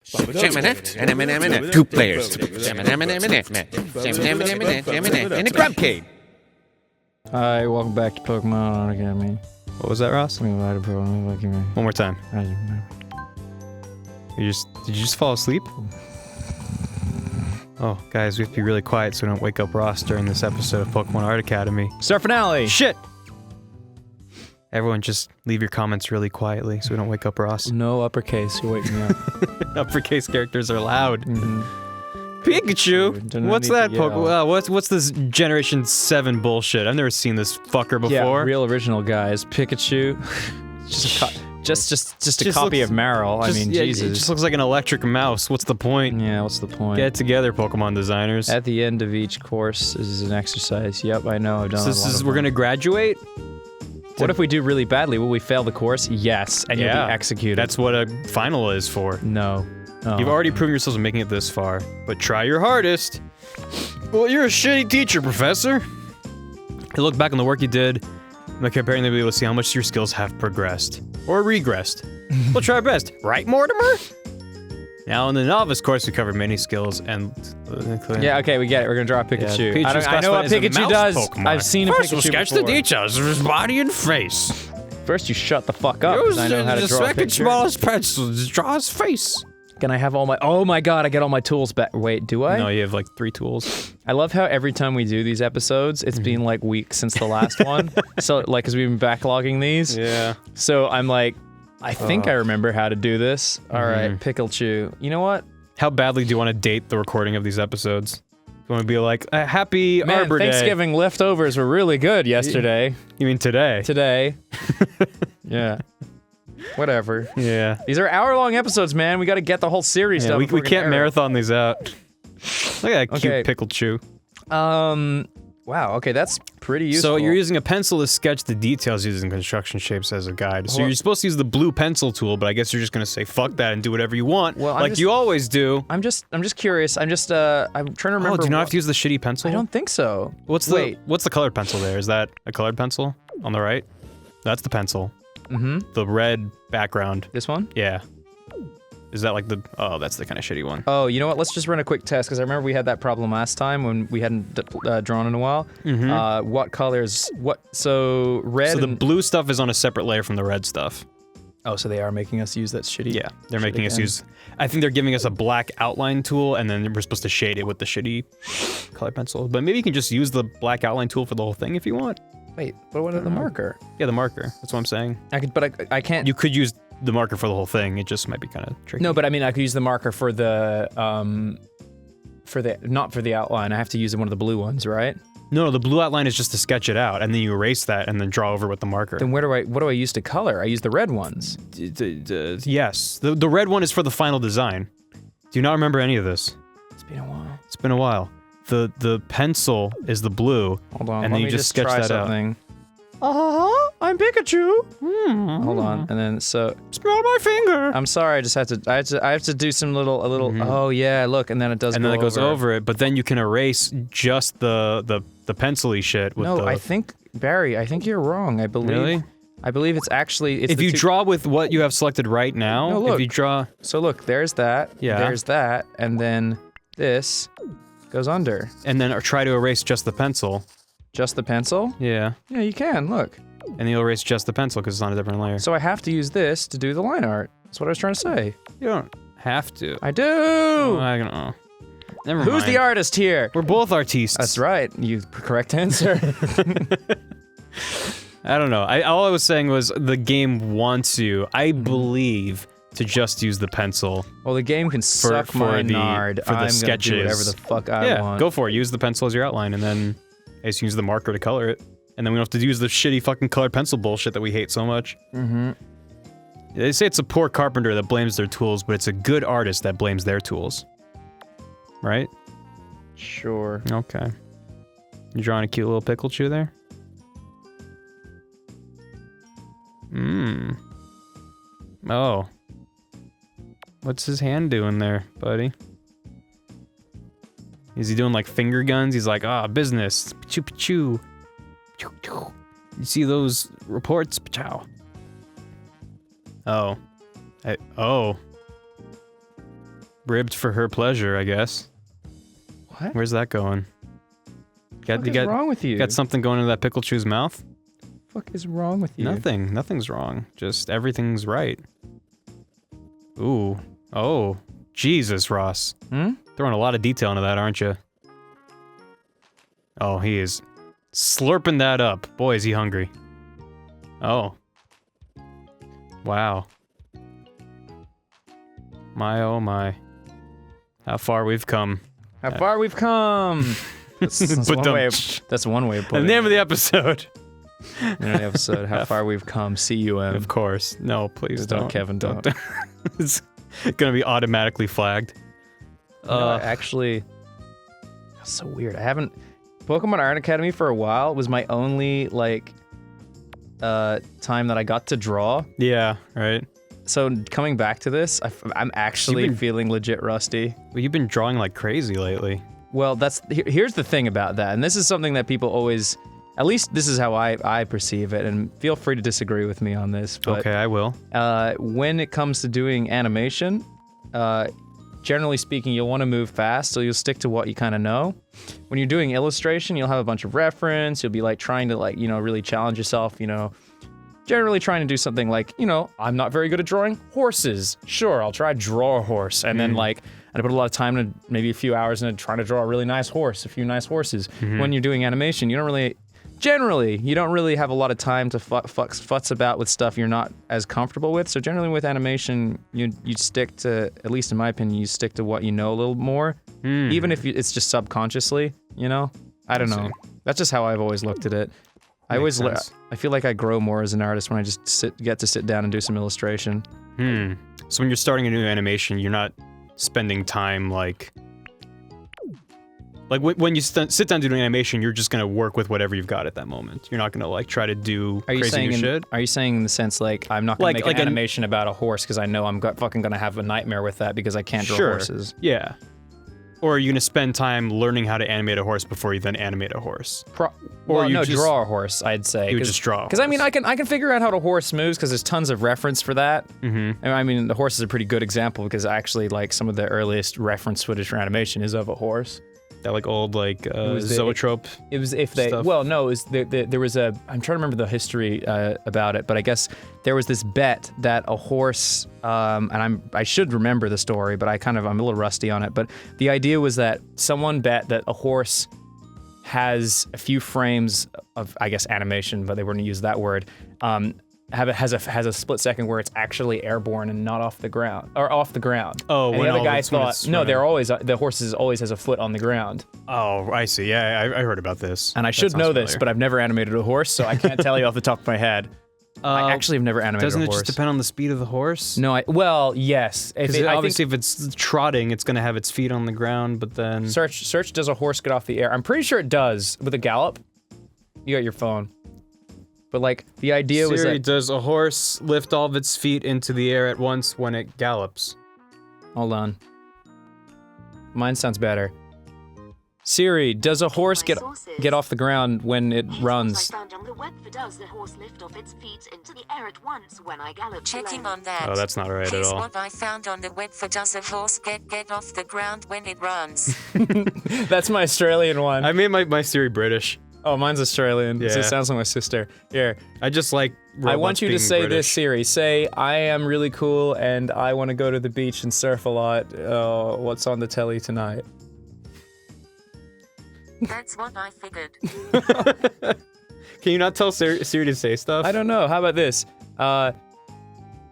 Two players. In a Grumpcade. Hi, welcome back to Pokemon Academy. What was that, Ross? One more time. Did you just fall asleep? Oh, guys, we have to be really quiet so we don't wake up Ross during this episode of Pokemon Art Academy. Star finale! Shit! Everyone just leave your comments really quietly so we don't wake up Ross. No uppercase, you're waking me up. Uppercase characters are loud. Mm-hmm. Pikachu? What's that Pokemon? What's this Generation 7 bullshit? I've never seen this fucker before. Yeah, real original guys. Pikachu. just a copy of Marill. I mean, Jesus. It just looks like an electric mouse. What's the point? Yeah, what's the point? Get it together, Pokemon designers. At the end of each course is an exercise. Yep, I know, I've done So we're gonna graduate? What if we do really badly? Will we fail the course? Yes, and you'll be executed. That's what a final is for. No. Oh. You've already proven yourselves in making it this far, but try your hardest. Well, you're a shitty teacher, Professor. You look back on the work you did, and comparing them, you'll be able to see how much your skills have progressed. Or regressed. We'll try our best. Right, Mortimer? Now, in the novice course, we covered many skills and... yeah, okay, we get it. We're gonna draw a Pikachu. Yeah, I know what Pikachu does. Pokemon. I've seen a Pikachu First, we'll sketch before. the details of his body and face. First, you shut the fuck up, because I know how to draw a picture. The second smallest pencil to draw his face. Can I have all my... Oh my god, I get all my tools back. Wait, do I? No, you have like 3 tools. I love how every time we do these episodes, it's been like weeks since the last one. So, like, because we've been backlogging these. Yeah. So I'm like, I think I remember how to do this. All right, Pikachu. You know what? How badly do you want to date the recording of these episodes? You want to be like, happy Arbor Day. Thanksgiving leftovers were really good yesterday. You mean today? Today. Yeah. Whatever. Yeah. These are hour-long episodes, man. We got to get the whole series done. We can't marathon these out. Look at that cute Pikachu. Wow, okay, that's pretty useful. So you're using a pencil to sketch the details using construction shapes as a guide. So you're supposed to use the blue pencil tool, but I guess you're just gonna say fuck that and do whatever you want, like you always do. I'm just curious. I'm trying to remember. Oh, do you not have to use the shitty pencil? I don't think so. What's the colored pencil there? Is that a colored pencil on the right? That's the pencil. Mm-hmm. The red background. This one? Yeah. Is that like the... Oh, that's the kind of shitty one. Oh, you know what? Let's just run a quick test, because I remember we had that problem last time when we hadn't drawn in a while. Mm-hmm. What colors... So, red... So the blue stuff is on a separate layer from the red stuff. Oh, so they are making us use that shitty... Yeah, they're making us use... I think they're giving us a black outline tool, and then we're supposed to shade it with the shitty color pencil. But maybe you can just use the black outline tool for the whole thing if you want. Wait, but what about the marker? Yeah, the marker. That's what I'm saying. I can't... You could use the marker for the whole thing. It just might be kind of tricky. No, but I mean, I could use the marker for the, not for the outline. I have to use one of the blue ones, right? No, the blue outline is just to sketch it out, and then you erase that, and then draw over with the marker. Then what do I use to color? I use the red ones. Yes. The red one is for the final design. Do you not remember any of this? It's been a while. It's been a while. The pencil is the blue. Hold on, and then you just sketch that out. I'm Pikachu. Hold on, and then so. Smell my finger. I'm sorry, I have to do some little. Oh yeah, look, and then it does. And then it goes over it, but then you can erase just the pencil-y shit. With I think Barry, I think you're wrong. I believe. Really? I believe it's actually. If you draw with what you have selected right now, no, look. if you draw. So look, there's that. Yeah. There's that, and then this goes under. And then try to erase just the pencil. Just the pencil? Yeah. Yeah, you can, look. And you'll erase just the pencil because it's on a different layer. So I have to use this to do the line art. That's what I was trying to say. You don't have to. I do! Oh, I don't know. Never mind. Who's the artist here? We're both artistes. That's right. You correct answer. I don't know. All I was saying was the game wants you, I believe, to just use the pencil. Well, the game can suck my nard. For the I'm sketches. Gonna do whatever the fuck I want. Yeah, go for it. Use the pencil as your outline, and then I just use the marker to color it. And then we don't have to use the shitty fucking colored pencil bullshit that we hate so much. Mm-hmm. They say it's a poor carpenter that blames their tools, but it's a good artist that blames their tools. Right? Sure. Okay. You drawing a cute little Pikachu there? Oh. What's his hand doing there, buddy? Is he doing like finger guns? He's like, business. Pachu pachu. You see those reports? Pachow. Oh. Ribbed for her pleasure, I guess. What? Where's that going? What is wrong with you? Got something going into that Pikachu's mouth? What is wrong with you? Nothing. Nothing's wrong. Just everything's right. Ooh. Oh. Jesus, Ross. Throwing a lot of detail into that, aren't you? Oh, he is slurping that up. Boy, is he hungry. Oh. Wow. My, oh my. How far we've come. How far we've come! That's one way of putting it. The name of the episode. The name of the episode, How Far We've Come, C-U-M. Of course. No, please don't. Kevin, don't. It's gonna be automatically flagged. Actually, that's so weird. I haven't... Pokemon Art Academy for a while was my only, like, time that I got to draw. Yeah, right. So coming back to this, I'm actually feeling legit rusty. Well, you've been drawing like crazy lately. Well, here's the thing about that, and this is something that people always... At least this is how I perceive it, and feel free to disagree with me on this, but... Okay, I will. When it comes to doing animation, generally speaking, you'll want to move fast, so you'll stick to what you kind of know. When you're doing illustration, you'll have a bunch of reference, you'll be like trying to like, really challenge yourself, generally trying to do something like, I'm not very good at drawing horses. Sure, I'll try to draw a horse, and then like, I put a lot of time in, maybe a few hours into trying to draw a really nice horse, a few nice horses. When you're doing animation, you don't really have a lot of time to futz about with stuff you're not as comfortable with. So generally with animation, you stick to, at least in my opinion, you stick to what you know a little more, even if it's just subconsciously, I don't know. That's just how I've always looked at it. I feel like I grow more as an artist when I just get to sit down and do some illustration. So when you're starting a new animation, you're not spending time like when you sit down to do an animation, you're just gonna work with whatever you've got at that moment. You're not gonna like try to do crazy new shit. Are you saying in the sense like I'm not gonna make an animation about a horse because I know I'm fucking gonna have a nightmare with that because I can't draw horses? Yeah. Or are you gonna spend time learning how to animate a horse before you then animate a horse? Draw a horse, I'd say. You would just draw. Because I mean, I can figure out how a horse moves because there's tons of reference for that. I mean, the horse is a pretty good example because actually, like, some of the earliest reference footage for animation is of a horse. That like old like zoetrope. It was if they stuff. Well, no, it was there was a. I'm trying to remember the history about it, but I guess there was this bet that a horse, and I should remember the story, but I'm a little rusty on it. But the idea was that someone bet that a horse has a few frames of, I guess, animation, but they wouldn't use that word. Has a split second where it's actually airborne and not off the ground. Oh, and the other guy thought no, the horse always has a foot on the ground. Oh, I see. Yeah, I heard about this. And I should know this, but I've never animated a horse, so I can't tell you off the top of my head. I actually have never animated a horse. Doesn't it just depend on the speed of the horse? No, yes. Obviously, if it's trotting, it's gonna have its feet on the ground, but then search does a horse get off the air? I'm pretty sure it does with a gallop. You got your phone. But like the idea was that does a horse lift all of its feet into the air at once when it gallops? Hold on. Mine sounds better. Siri, does a horse get off the ground when it runs? Does the horse lift off its feet into the air at once when I gallop? Checking on that. Oh, that's not right at all. Here's what I found on the web for does a horse get off the ground when it runs. That's my Australian one. I made my Siri British. Oh, mine's Australian. Yeah. So it sounds like my sister. Here. I just like I want you to say British. this, Siri. Say, I am really cool and I want to go to the beach and surf a lot. What's on the telly tonight? That's what I figured. Can you not tell Siri to say stuff? I don't know. How about this?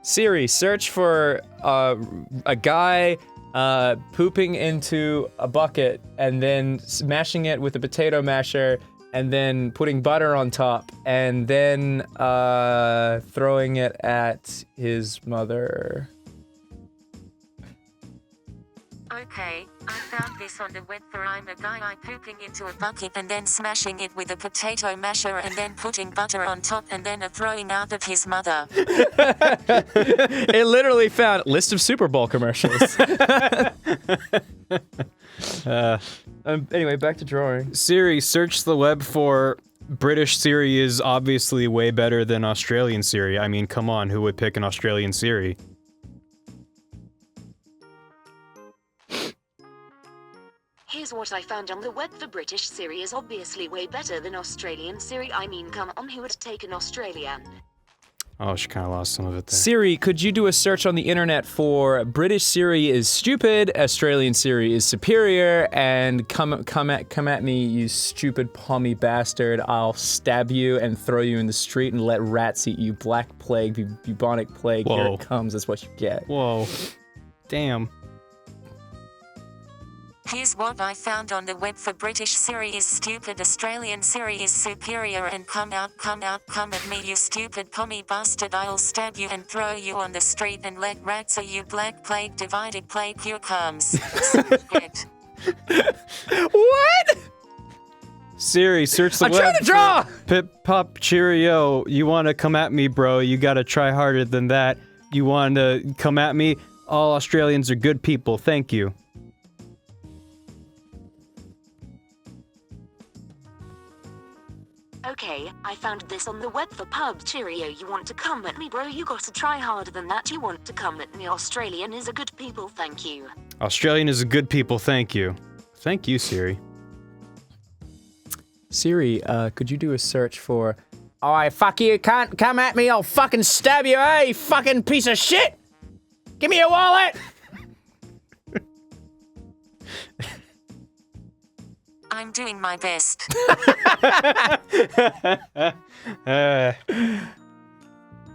Siri, search for a guy pooping into a bucket and then smashing it with a potato masher and then putting butter on top and then throwing it at his mother. Okay, I found this on the web for I'm a guy pooping into a bucket and then smashing it with a potato masher and then putting butter on top and then a throwing out of his mother. It literally found list of Super Bowl commercials. Anyway, back to drawing. Siri, search the web for British Siri is obviously way better than Australian Siri. I mean, come on, who would pick an Australian Siri? Here's what I found on the web. The British Siri is obviously way better than Australian Siri. I mean, come on, who would take an Australian? Oh, she kind of lost some of it there. Siri, could you do a search on the internet for British Siri is stupid, Australian Siri is superior, and come at me, you stupid pommy bastard. I'll stab you and throw you in the street and let rats eat you. Black plague, bubonic plague. Whoa. Here it comes. That's what you get. Whoa. Damn. Here's what I found on the web for British Siri is stupid, Australian Siri is superior, and come at me, you stupid pommy bastard. I'll stab you and throw you on the street and let rats eat you. Black plague, divided plague, here comes. What? Siri, search the I'm web. trying to draw! Pip pop cheerio. You want to come at me, bro? You gotta try harder than that. You want to come at me? All Australians are good people. Thank you. Okay, I found this on the web for pub. Cheerio, you want to come at me, bro? You gotta try harder than that. You want to come at me? Australian is a good people, thank you. Australian is a good people. Thank you. Thank you, Siri. Siri, could you do a search for... Alright, fuck you, can't come at me, I'll fucking stab you, hey, fucking piece of shit! Give me your wallet! I'm doing my best.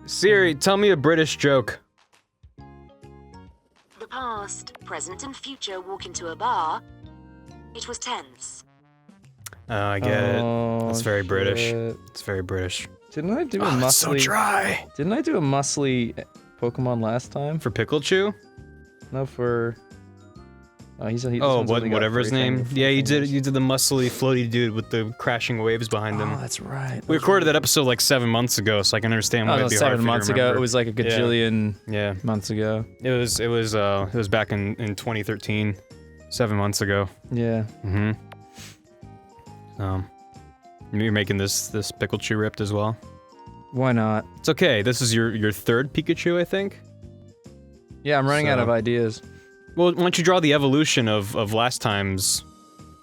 Siri, tell me a British joke. The past, present, and future walk into a bar. It was tense. Oh, I get it. Oh, That's very British. shit. It's very British. Didn't I do a Oh, muscly... it's so dry. Didn't I do a muscly Pokemon last time? For Pikachu? No, for... Oh, this Oh, one's only got whatever his 3 name. fingers. Yeah, you did the muscly, floaty dude with the crashing waves behind him. Oh, that's right. We recorded that episode like 7 months ago, so I can understand why Oh, it'd no, be 7 hard for you months to ago. remember. It was like a gajillion Yeah, months ago. it was back in 2013, 7 months ago. Yeah. Mm-hmm. You're making this Pikachu ripped as well. Why not? It's okay. This is your third Pikachu, I think. Yeah, I'm running out So- of ideas. Well, why don't you draw the evolution of last time's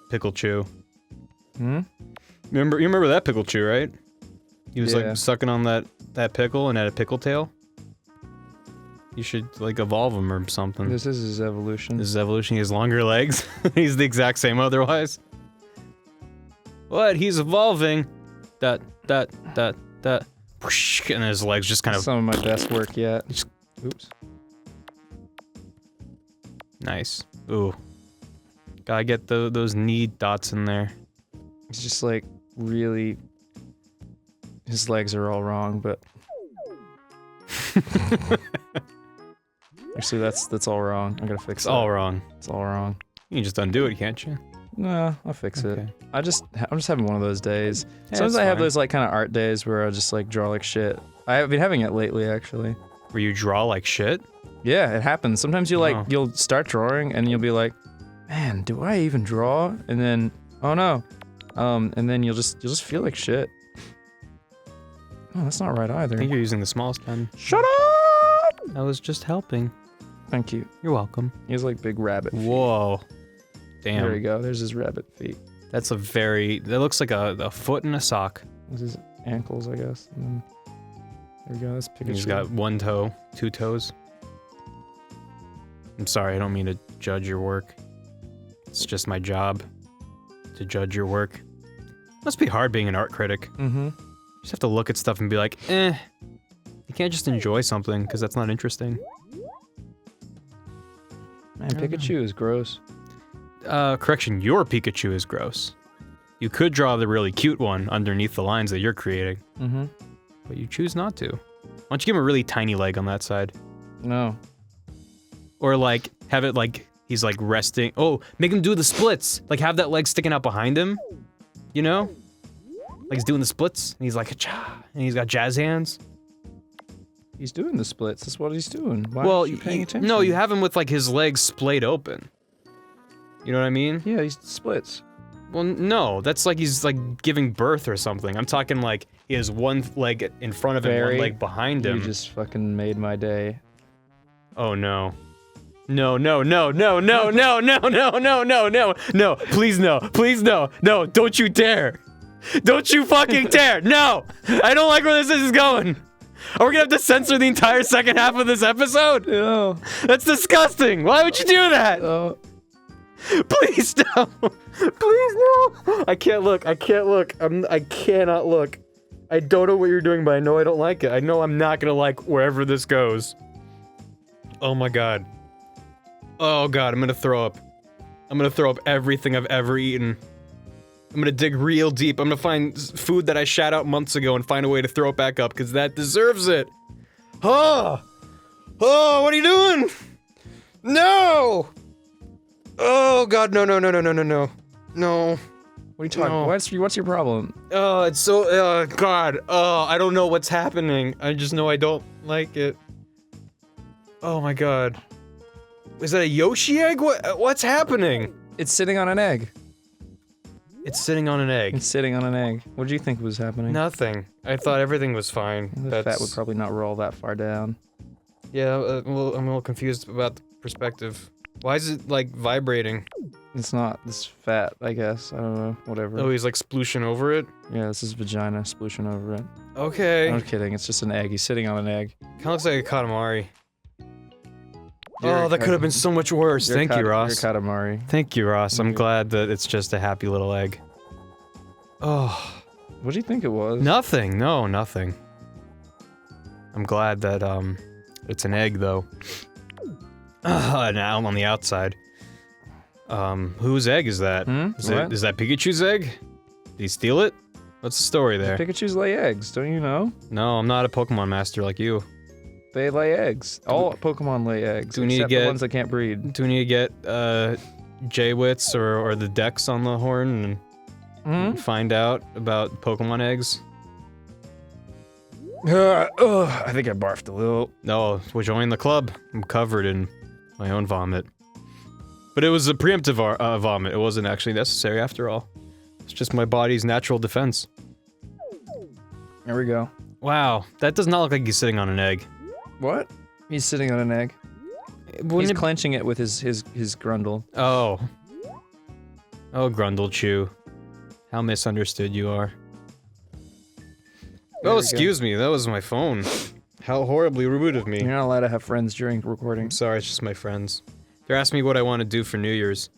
Pikachu? Hmm? You remember that Pikachu, right? He was Yeah. like sucking on that pickle and had a pickle tail. You should like evolve him or something. This is his evolution. This is evolution. He has longer legs. He's the exact same otherwise. What? He's evolving. Whoosh, and his legs just kind of Some of my best work yet. Oops. nice. Ooh. Gotta get those knee dots in there. It's just like really... His legs are all wrong, but... Actually, that's all wrong. I gotta fix It's that. all wrong. It's all wrong. You can just undo it, can't you? No, I'll fix it. Okay. I'm just having one of those days. Yeah, Sometimes it's I have fine. those like kind of art days where I just like draw like shit. I've been having it lately, actually. Where you draw like shit? Yeah, it happens. Sometimes you like Oh. you'll start drawing and you'll be like, man, do I even draw? And then, oh no, and then you'll just feel like shit. Oh, that's not right I either. think you're using the smallest pen. Shut up! I was just helping. Thank you. You're welcome. He has like big rabbit feet. Whoa. Damn. There you go. There's his rabbit feet. That's a that looks like a foot and a sock. This is ankles, I guess. And then, there we go. That's Pikachu. He's got one toe, 2 toes. I'm sorry, I don't mean to judge your work. It's just my job to judge your work. Must be hard being an art critic. Mm-hmm. You just have to look at stuff and be like, eh. You can't just enjoy something, because that's not interesting. Man, Pikachu is gross. Correction, your Pikachu is gross. You could draw the really cute one underneath the lines that you're creating, Mm-hmm. but you choose not to. Why don't you give him a really tiny leg on that side? No. Or like, have it like, he's like resting. Oh, make him do the splits. Like have that leg sticking out behind him. You know? Like he's doing the splits, and he's like, cha, and he's got jazz hands. He's doing the splits. That's what he's doing. Why Well, aren't you paying attention? no, you have him with like his legs splayed open. You know what I mean? Yeah, he splits. Well, no, that's like he's like giving birth or something. I'm talking like he has one leg in front of him, Barry, one leg behind him. You just fucking made my day. Oh no. No, no, no, no, no, no, no, no, no, no, no, no, please no, please no, no, don't you dare. Don't you fucking dare, no! I don't like where this is going. Are we gonna have to censor the entire second half of this episode? No. That's disgusting, why would you do that? Please no, please no. I can't look, I cannot look. I don't know what you're doing, but I know I don't like it. I know I'm not gonna like wherever this goes. Oh my god. Oh god, I'm gonna throw up. I'm gonna throw up everything I've ever eaten. I'm gonna dig real deep. I'm gonna find food that I shat out months ago and find a way to throw it back up, because that deserves it. Oh! Oh, what are you doing? No! Oh god, no, no, no, no, no, no, no. No. What are you talking? What's your problem? Oh, it's so, god. Oh, I don't know what's happening. I just know I don't like it. Oh my god. Is that a Yoshi egg? What's happening? It's sitting on an egg. It's sitting on an egg. It's sitting on an egg. What do you think was happening? Nothing. I thought everything was fine. The fat would probably not roll that far down. Yeah, I'm a little confused about the perspective. Why is it, like, vibrating? It's not. This fat, I guess. I don't know. Whatever. Oh, he's, like, splooshing over it? Yeah, this is vagina splooshing over it. Okay. I'm kidding. It's just an egg. He's sitting on an egg. Kinda looks like a Katamari. Oh, that could have been so much worse. Thank you, Ross. You're Katamari. Thank you, Ross. I'm glad that it's just a happy little egg. Oh. What do you think it was? Nothing. No, nothing. I'm glad that, it's an egg, though. Now I'm on the outside. Whose egg is that? Is that Pikachu's egg? Did he steal it? What's the story there? Pikachus lay eggs, don't you know? No, I'm not a Pokemon master like you. They lay eggs. All Pokemon lay eggs, do we need to except get the ones that can't breed. Do we need to get, J-Wits or the Dex on the horn and find out about Pokemon eggs? I think I barfed a little. No, we'll join the club. I'm covered in my own vomit. But it was a preemptive vomit. It wasn't actually necessary after all. It's just my body's natural defense. There we go. Wow, that does not look like he's sitting on an egg. What? He's sitting on an egg. He's clenching it with his grundle. Oh. Oh, Grundle Chew. How misunderstood you are. Oh, excuse me, that was my phone. How horribly rude of me. You're not allowed to have friends during recording. I'm sorry, it's just my friends. They're asking me what I want to do for New Year's.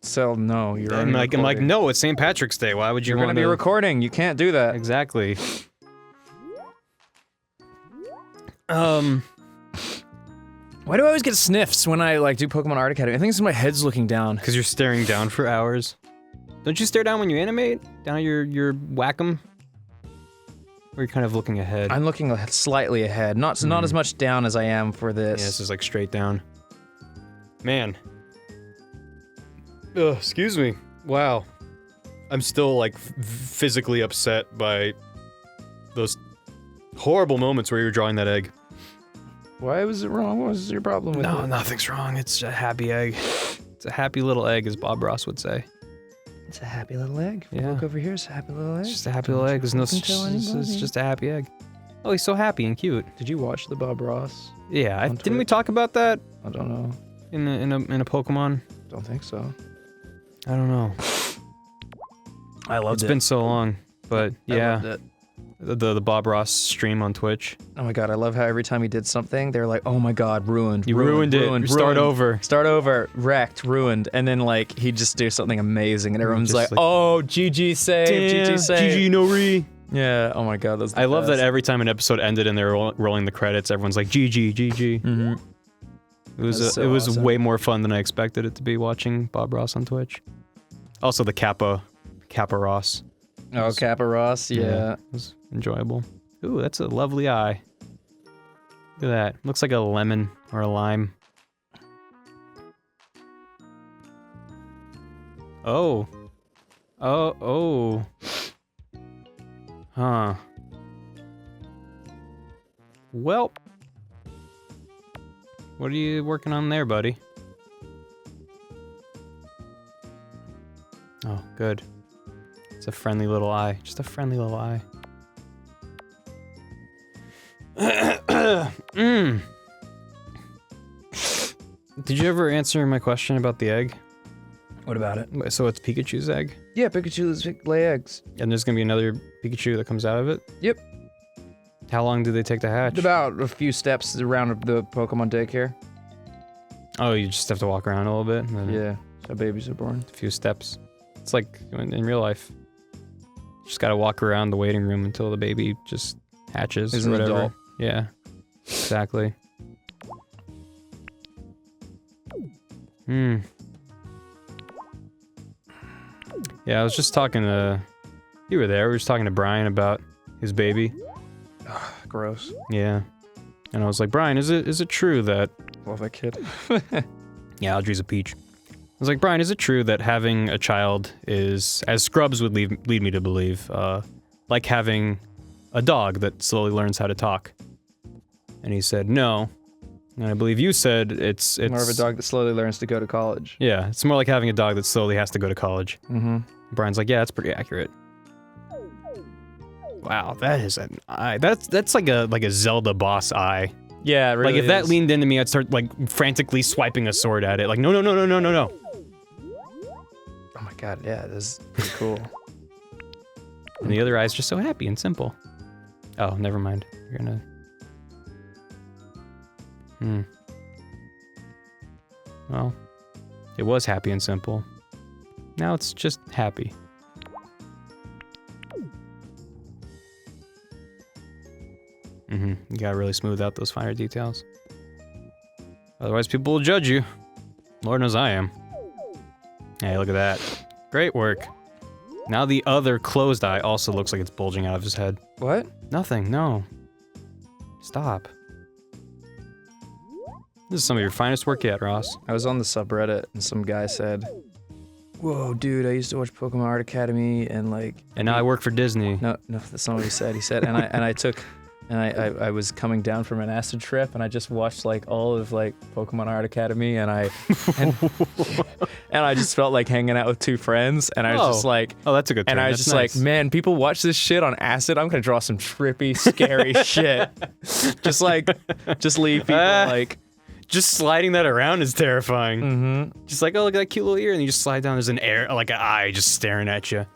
So, no, you're I'm like, no, it's St. Patrick's Day, why would you want to- You're gonna be recording, you can't do that. Exactly. Why do I always get sniffs when I, like, do Pokemon Art Academy? I think it's my head's looking down. Because you're staring down for hours. Don't you stare down when you animate? Down at your whack-em? Or you're kind of looking ahead? I'm looking slightly ahead. Not as much down as I am for this. Yeah, this is like straight down. Man. Ugh, excuse me. Wow. I'm still, like, physically upset by those horrible moments where you're drawing that egg. Why was it wrong? What was your problem with it? No, nothing's wrong. It's a happy egg. It's a happy little egg, as Bob Ross would say. It's a happy little egg. Yeah. Look over here, it's a happy little egg. It's just a happy little egg. There's no. It's just a happy egg. Oh, he's so happy and cute. Did you watch the Bob Ross? Yeah, didn't we talk about that? I don't know. In a Pokemon? Don't think so. I don't know. I loved it. It's been so long, but yeah. I loved it. The Bob Ross stream on Twitch. Oh my god, I love how every time he did something, they were like, oh my god, ruined. You ruined it. Start over. Start over. Wrecked. Ruined. And then, like, he'd just do something amazing, and everyone's like, oh, GG save. Damn, GG save. GG no re. Yeah, oh my god, that's the I love that best. every time an episode ended and they were rolling the credits, everyone's like, GG, GG. Mm-hmm. It was so awesome. way more fun than I expected it to be watching Bob Ross on Twitch. Also the Kappa Ross. Oh, Kappa Ross, yeah. It was enjoyable. Ooh, that's a lovely eye. Look at that. Looks like a lemon or a lime. Oh. Oh. Huh. Well. What are you working on there, buddy? Oh, good. It's a friendly little eye. Just a friendly little eye. Did you ever answer my question about the egg? What about it? So it's Pikachu's egg? Yeah, Pikachu lay eggs. And there's gonna be another Pikachu that comes out of it? Yep. How long do they take to hatch? About a few steps around the Pokemon daycare. Oh, you just have to walk around a little bit? And then Yeah, so babies are born. a few steps. It's like in real life. You just gotta walk around the waiting room until the baby just hatches Is or an whatever. adult. Yeah, exactly. Yeah, I was just talking to... You were there, we were just talking to Brian about his baby. Gross. Yeah. And I was like, Brian, is it true that... Love that kid. Yeah, Audrey's a peach. I was like, Brian, is it true that having a child is, as Scrubs would lead me to believe, like having a dog that slowly learns how to talk? And he said, no. And I believe you said it's... More of a dog that slowly learns to go to college. Yeah, it's more like having a dog that slowly has to go to college. Mm-hmm. Brian's like, yeah, that's pretty accurate. Wow, that is an eye. That's like a Zelda boss eye. Yeah, it really Like if that is. leaned into me, I'd start like frantically swiping a sword at it. Like no. Oh my god, yeah, this is pretty cool. And the other eye's just so happy and simple. Oh, never mind. You're gonna... Well, it was happy and simple. Now it's just happy. You gotta really smooth out those finer details. Otherwise people will judge you. Lord knows I am. Hey, look at that. Great work. Now the other closed eye also looks like it's bulging out of his head. What? Nothing, no. Stop. This is some of your finest work yet, Ross. I was on the subreddit and some guy said, whoa, dude, I used to watch Pokemon Art Academy and like... And now I work for Disney. No, that's not what he said. He said, I was coming down from an acid trip and I just watched like all of like Pokemon Art Academy and I just felt like hanging out with two friends and I was just like, oh, that's a good and turn. I was That's just nice. like, man, people watch this shit on acid. I'm gonna draw some trippy, scary shit. Just leave people like. Just sliding that around is terrifying. Mm-hmm. Just like, oh, look at that cute little ear, and you just slide down, there's an air, like an eye just staring at you.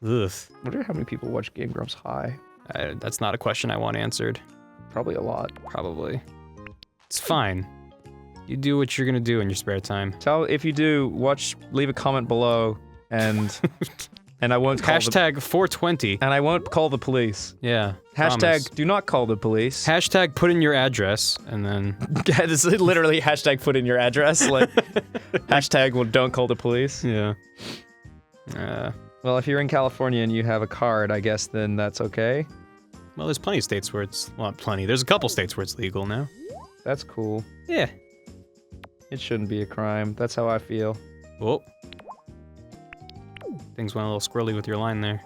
Ugh. I wonder how many people watch GameGrumps High. That's not a question I want answered. Probably a lot. Probably. It's fine. You do what you're gonna do in your spare time. If you do, leave a comment below, and I won't call Hashtag 420. and I won't call the police. Yeah. Hashtag promise. do not call the police. Hashtag put in your address, and then... This is literally hashtag put in your address. Like hashtag well, don't call the police. Yeah. Well, if you're in California and you have a card, I guess then that's okay. Well, there's plenty of states where it's... Well, not plenty. There's a couple states where it's legal now. That's cool. Yeah. It shouldn't be a crime. That's how I feel. Whoa. Things went a little squirrely with your line there.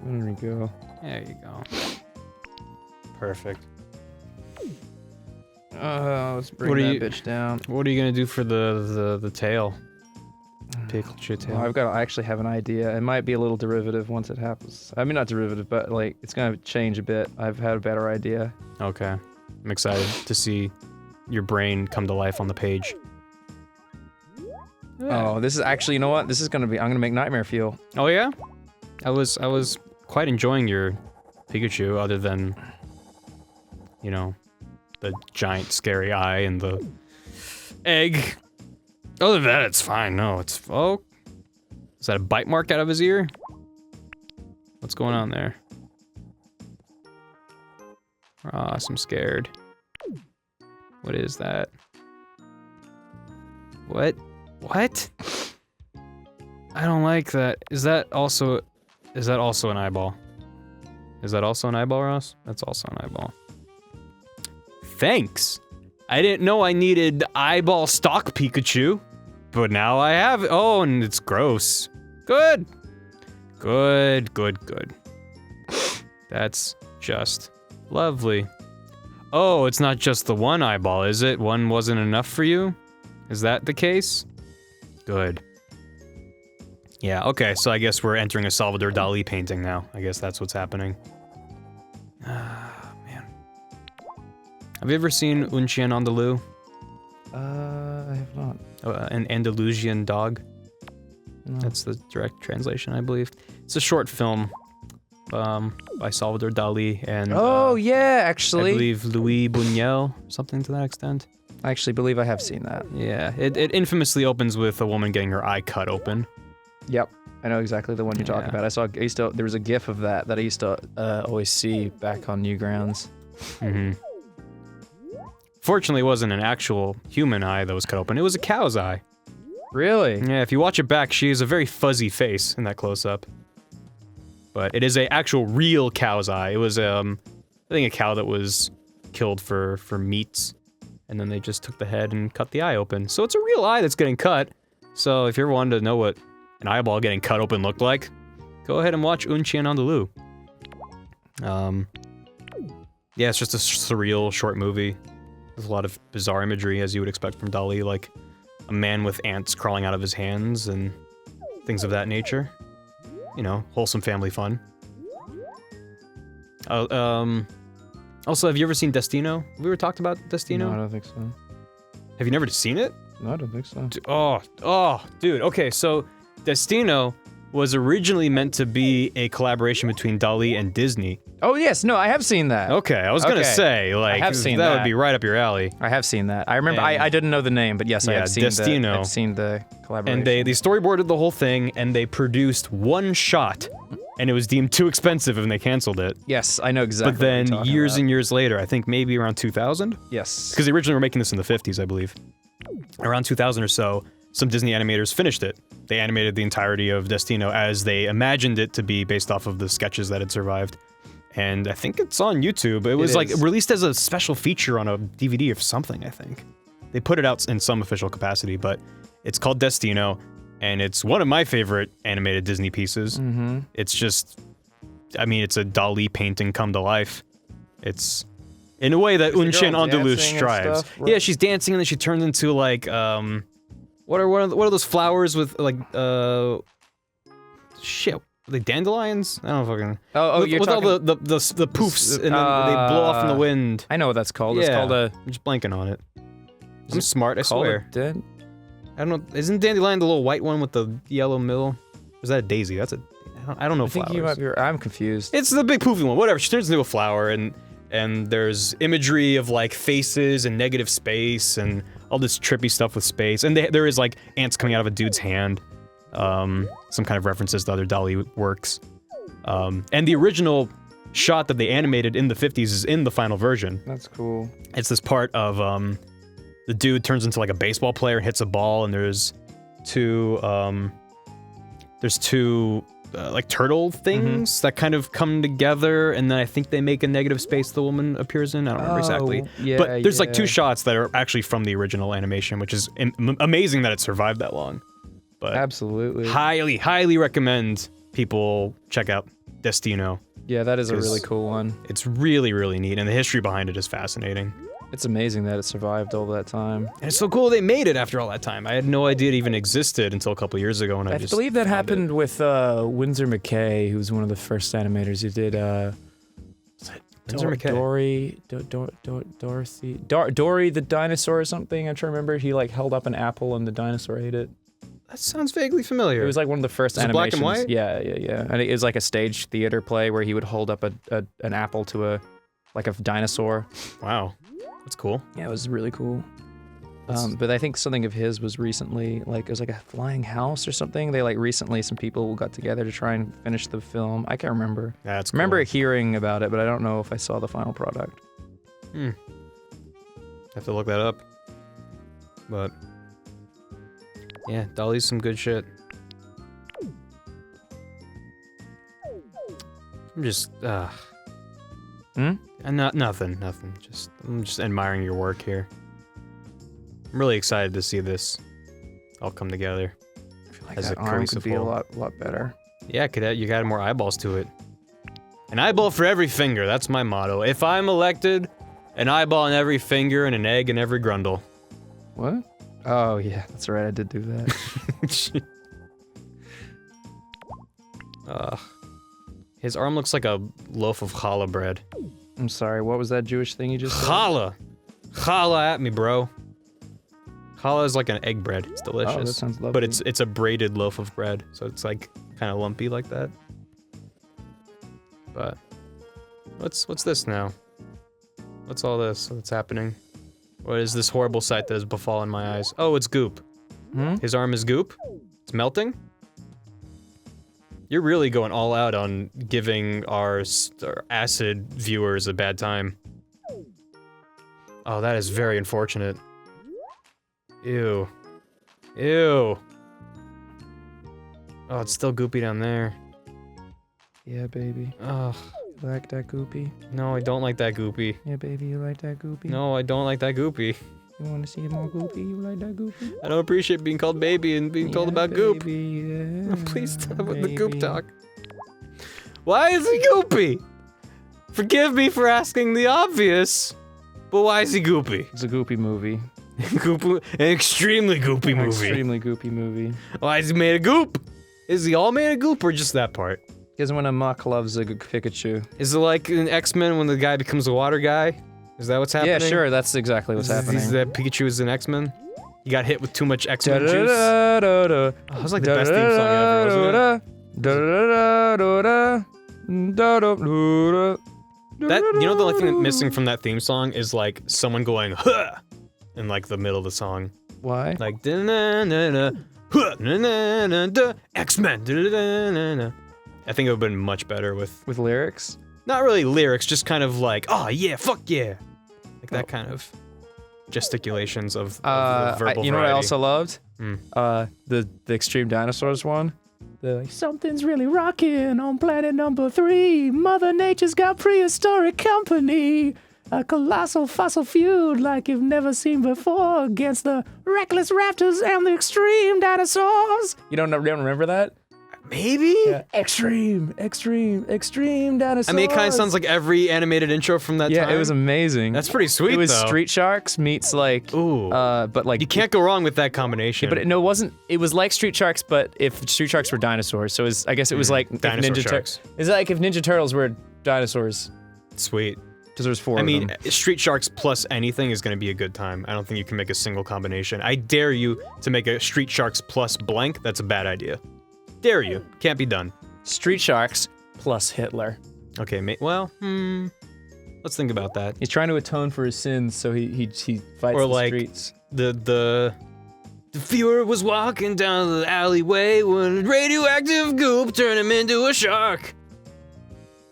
There we go. There you go. Perfect. Let's bring What are that you- bitch down. What are you gonna do for the tail? Pikachu tail. I actually have an idea. It might be a little derivative once it happens. I mean, not derivative, but like it's gonna change a bit. I've had a better idea. Okay. I'm excited to see your brain come to life on the page. Oh, this is actually, you know what? This is gonna be. I'm gonna make Nightmare feel. Oh yeah? I was quite enjoying your Pikachu, other than, you know, the giant scary eye and the egg. Other than that, it's fine. No, it's... Oh. Is that a bite mark out of his ear? What's going on there? Ross, I'm scared. What is that? What? What? I don't like that. Is that also an eyeball? Is that also an eyeball, Ross? That's also an eyeball. Thanks. I didn't know I needed eyeball stock Pikachu, but now I have it. Oh, and it's gross. Good. Good, good, good. That's just lovely. Oh, it's not just the one eyeball, is it? One wasn't enough for you? Is that the case? Good. Yeah, okay, so I guess we're entering a Salvador Dali painting now. I guess that's what's happening. Ah, man. Have you ever seen Un Chien Andalou? I have not. An Andalusian dog. No. That's the direct translation, I believe. It's a short film by Salvador Dali and yeah, I actually. believe Louis Buñuel, something to that extent. I actually believe I have seen that. Yeah, it infamously opens with a woman getting her eye cut open. Yep. I know exactly the one you're talking Yeah. about. There was a GIF of that I used to always see back on Newgrounds. Mm-hmm. Fortunately, it wasn't an actual human eye that was cut open. It was a cow's eye. Really? Yeah, if you watch it back, she has a very fuzzy face in that close-up. But it is a actual real cow's eye. It was, I think, a cow that was killed for meats. And then they just took the head and cut the eye open. So it's a real eye that's getting cut. So if you ever wanted to know what an eyeball getting cut open looked like, go ahead and watch Un Chien Andalou. Yeah, it's just a surreal short movie. There's a lot of bizarre imagery, as you would expect from Dali, like a man with ants crawling out of his hands and things of that nature. You know, wholesome family fun. Also, have you ever seen Destino? Have we ever talked about Destino? No, I don't think so. Have you never seen it? No, I don't think so. Dude. Okay, so Destino was originally meant to be a collaboration between Dali and Disney. Oh, yes. No, I have seen that. Okay, I was gonna say, like, have seen that that. would be right up your alley. I have seen that. I remember, And- I didn't know the name, but yes, I Yeah, have seen Destino. I've seen the collaboration. And they storyboarded the whole thing, and they produced one shot, and it was deemed too expensive, and they canceled it. Yes, I know exactly But then, what you're talking years about. and years later, I think maybe around 2000? Yes. Because they originally were making this in the 50s, I believe. Around 2000 or so, some Disney animators finished it. They animated the entirety of Destino as they imagined it to be based off of the sketches that had survived. And I think it's on YouTube. It was like is. released as a special feature on a DVD or something, I think. They put it out in some official capacity, but it's called Destino, and it's one of my favorite animated Disney pieces. Mm-hmm. It's just, I mean, it's a Dali painting come to life. It's in a way that Un Chien girl Andalou dancing and strives. stuff, right? Yeah, she's dancing and then she turns into like what are those flowers with like shit? Are they dandelions? I don't fucking. Oh, with, you're with talking... all the poofs and then they blow off in the wind. I know what that's called. Yeah, It's called a... I'm just blanking on it. I'm it smart, I called swear. a dead... I don't know. Isn't dandelion the little white one with the yellow middle? Or is that a daisy? That's a. I don't know I think flowers. you might be... I'm confused. It's the big poofy one. Whatever. She turns into a flower, and there's imagery of like faces and negative space and all this trippy stuff with space. And there is like ants coming out of a dude's hand. Some kind of references to other Dali works. And the original shot that they animated in the 50s is in the final version. That's cool. It's this part of the dude turns into like a baseball player and hits a ball, and there's two like turtle things that kind of come together, and then I think they make a negative space the woman appears in. I don't remember exactly. Yeah, But there's like yeah. two shots that are actually from the original animation, which is amazing that it survived that long. But Absolutely. highly recommend people check out Destino. Yeah, that is a 'cause- really cool one. It's really, really neat, and the history behind it is fascinating. It's amazing that it survived all that time. And it's so cool they made it after all that time. I had no idea it even existed until a couple years ago, and I I just believe that found happened it. with Winsor McKay, who was one of the first animators who did Winsor McKay. Dory the dinosaur or something. I'm trying to remember. He like held up an apple and the dinosaur ate it. That sounds vaguely familiar. It was like one of the first Was it black animations. and white? Yeah. And it was like a stage theater play where he would hold up an apple to a dinosaur. Wow, that's cool. Yeah, it was really cool. But I think something of his was recently, like, it was like a flying house or something. They, like, recently, some people got together to try and finish the film. I can't remember. That's I remember hearing about it, but I don't know if I saw the final product. Have to look that up. But yeah, Dali's some good shit. I'm just nothing. I'm just admiring your work here. I'm really excited to see this all come together. I feel like As that a arm cohesive could be a whole. lot better. Yeah, you got more eyeballs to it. An eyeball for every finger, that's my motto. If I'm elected, an eyeball in every finger and an egg in every grundle. What? Oh, yeah, that's right, I did do that. His arm looks like a loaf of challah bread. I'm sorry, what was that Jewish thing you just said? Challah! Challah at me, bro. Challah is like an egg bread. It's delicious. Oh, that sounds lovely. But it's a braided loaf of bread, so it's like kind of lumpy like that. But what's this now? What's all this? What's happening? What is this horrible sight that has befallen my eyes? Oh, it's Goop. His arm is Goop. It's melting. You're really going all out on giving our acid viewers a bad time. Oh, that is very unfortunate. Ew. Ew. Oh, it's still Goopy down there. Yeah, baby. Ugh. You like that Goopy? No, I don't like that Goopy. Yeah, baby, you like that Goopy? No, I don't like that Goopy. You want to see more Goopy? You like that Goopy? I don't appreciate being called baby and being told about Goop. Yeah, Please stop with the Goop talk. Why is he Goopy? Forgive me for asking the obvious, but why is he Goopy? It's a Goopy movie. An extremely Goopy movie. Extremely Goopy movie. Why is he made of goop? Is he all made of goop or just that part? Because when a muck loves a Pikachu. Is it like in X-Men when the guy becomes a water guy? Is that what's happening? Yeah, sure, that's exactly what's happening. Is that Pikachu is in X-Men? He got hit with too much X-Men juice? Oh, that was like the best theme song ever, wasn't it? You know the only thing that's missing from that theme song is like someone going huh in like the middle of the song. Why? Like da-na-na-na, huh, na-na-na-na, X-Men. Da-da-da-na-na. I think it would have been much better with lyrics? Not really lyrics, just kind of like, oh yeah, fuck yeah. Like that kind of gesticulations of the verbal you know what I variety. also loved? The Extreme Dinosaurs one. Something's really rocking on planet number 3. Mother Nature's got prehistoric company. A colossal fossil feud like you've never seen before against the reckless raptors and the extreme dinosaurs. You don't remember that? Maybe? Yeah. Extreme dinosaurs. I mean, it kind of sounds like every animated intro from that time. Yeah, it was amazing. That's pretty sweet, It was though. Street Sharks meets like, Ooh. but like You can't go wrong with that combination. but no, it wasn't. It was like Street Sharks, but if Street Sharks were dinosaurs, so I guess it was like if Dinosaur Ninja Sharks. It's like if Ninja Turtles were dinosaurs, Sweet. because there's 4 I of mean, them. Street Sharks plus anything is going to be a good time. I don't think you can make a single combination. I dare you to make a Street Sharks plus blank. That's a bad idea. Dare you. Can't be done. Street Sharks plus Hitler. Okay, let's think about that. He's trying to atone for his sins, so he fights Or the like streets. the Fuhrer was walking down the alleyway when radioactive goop turned him into a shark.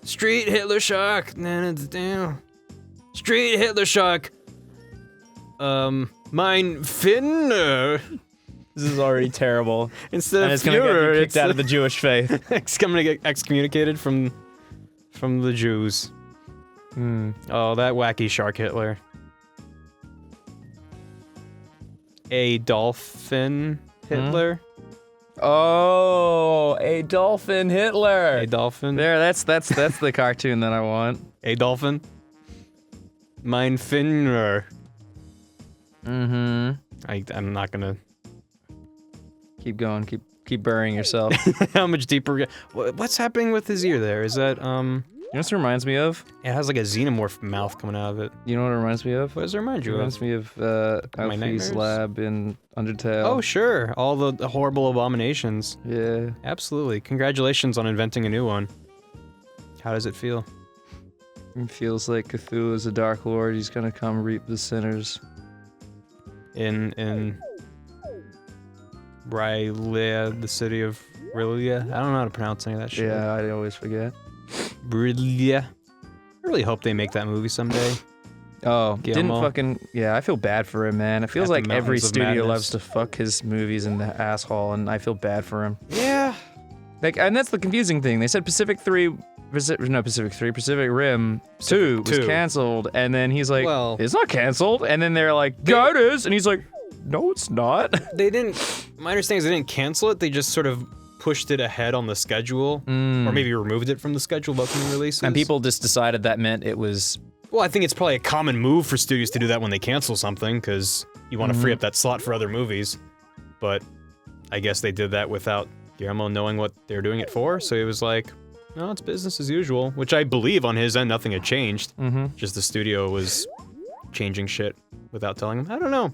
Street Hitler shark. Street Hitler shark. Mein Finner. This is already terrible. Instead And of it's gonna get Fuhrer, you kicked out of the Jewish faith. it's gonna get excommunicated from the Jews. Oh, that wacky shark Hitler. A dolphin Hitler. Oh, a dolphin Hitler. A dolphin. There, that's the cartoon that I want. A dolphin. Mein Finner. I'm not gonna. Keep going. Keep burying yourself. How much deeper? What's happening with his ear there? Is that You know what this reminds me of? It has like a xenomorph mouth coming out of it. You know what it reminds me of? What does it remind It you of? reminds me of My nightmares? Alfie's lab in Undertale. Oh sure, all the horrible abominations. Yeah. Absolutely. Congratulations on inventing a new one. How does it feel? It feels like Cthulhu is a dark lord. He's gonna come reap the sinners. In Rylia, the city of Rylia? I don't know how to pronounce any of that shit. Yeah, I always forget. Rylia. I really hope they make that movie someday. Oh, Guillermo. yeah, I feel bad for him, man. It feels At the like every Mountains of studio Madness. loves to fuck his movies in the asshole, and I feel bad for him. Yeah. Like, and that's the confusing thing. They said Pacific Rim 2 was 2. canceled, and then he's like, Well- it's not canceled, and then they're like, yeah, it is, and he's like, no, it's not. They didn't. My understanding is they didn't cancel it. They just sort of pushed it ahead on the schedule, or maybe removed it from the schedule of upcoming releases. And people just decided that meant it was. Well, I think it's probably a common move for studios to do that when they cancel something, because you want to free up that slot for other movies. But I guess they did that without Guillermo knowing what they're doing it for. So he was like, "No, it's business as usual," which I believe on his end nothing had changed. Just the studio was changing shit without telling him. I don't know.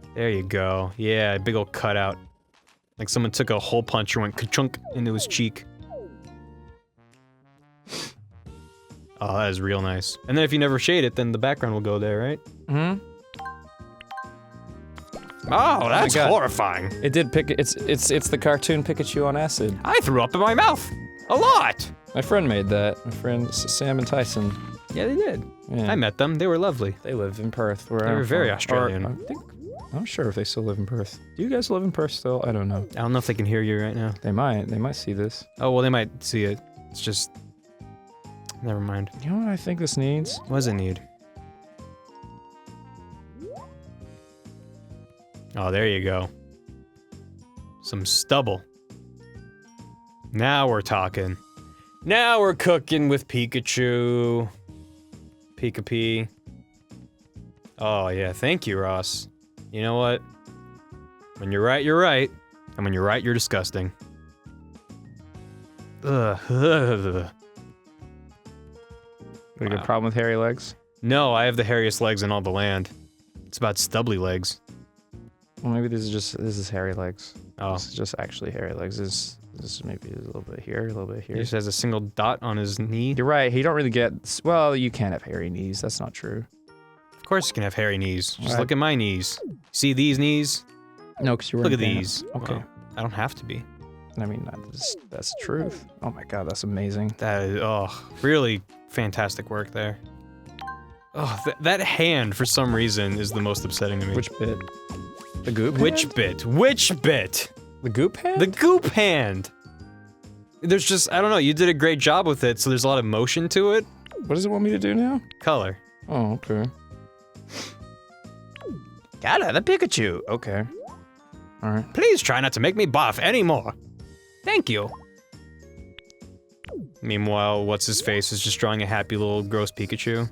There you go. Yeah, big old cutout. Like someone took a hole punch and went ka-chunk into his cheek. Oh, that is real nice. And then if you never shade it, then the background will go there, right? Mm-hmm. Oh, that's God. horrifying. It did pick. It's the cartoon Pikachu on acid. I threw up in my mouth. A lot. My friend made that. My friend Sam and Tyson. Yeah, they did. Yeah. I met them. They were lovely. They live in Perth. Where They I'm were very from. Australian. Or, I'm not sure if they still live in Perth. Do you guys live in Perth still? I don't know. I don't know if they can hear you right now. They might. They might see this. Oh, well, they might see it. It's just... Never mind. You know what I think this needs? What does it need? Oh, there you go. Some stubble. Now we're talking. Now we're cooking with Pikachu. Pika-Pee. Oh, yeah. Thank you, Ross. You know what? When you're right, you're right. And when you're right, you're disgusting. Ugh. Got a good Wow. problem with hairy legs? No, I have the hairiest legs in all the land. It's about stubbly legs. Well, maybe this is hairy legs. Oh. This is just actually hairy legs. This is maybe a little bit here, a little bit He here. just has a single dot on his knee. You're right. He don't really get. Well, you can't have hairy knees. That's not true. Of course you can have hairy knees. Just Right. look at my knees. See these knees? No, because you're Look at these. Okay. Well, I don't have to be. I mean, that's the truth. Oh my god, that's amazing. That is, oh, really fantastic work there. Oh, that hand, for some reason, is the most upsetting to me. Which bit? The goop Which hand? bit? Which bit? The goop hand? The goop hand! There's just, I don't know, you did a great job with it, so there's a lot of motion to it. What does it want me to do now? Color. Oh, okay. Gotta the Pikachu. Okay. Alright. Please try not to make me buff anymore. Thank you. Meanwhile, what's-his-face is just drawing a happy little gross Pikachu.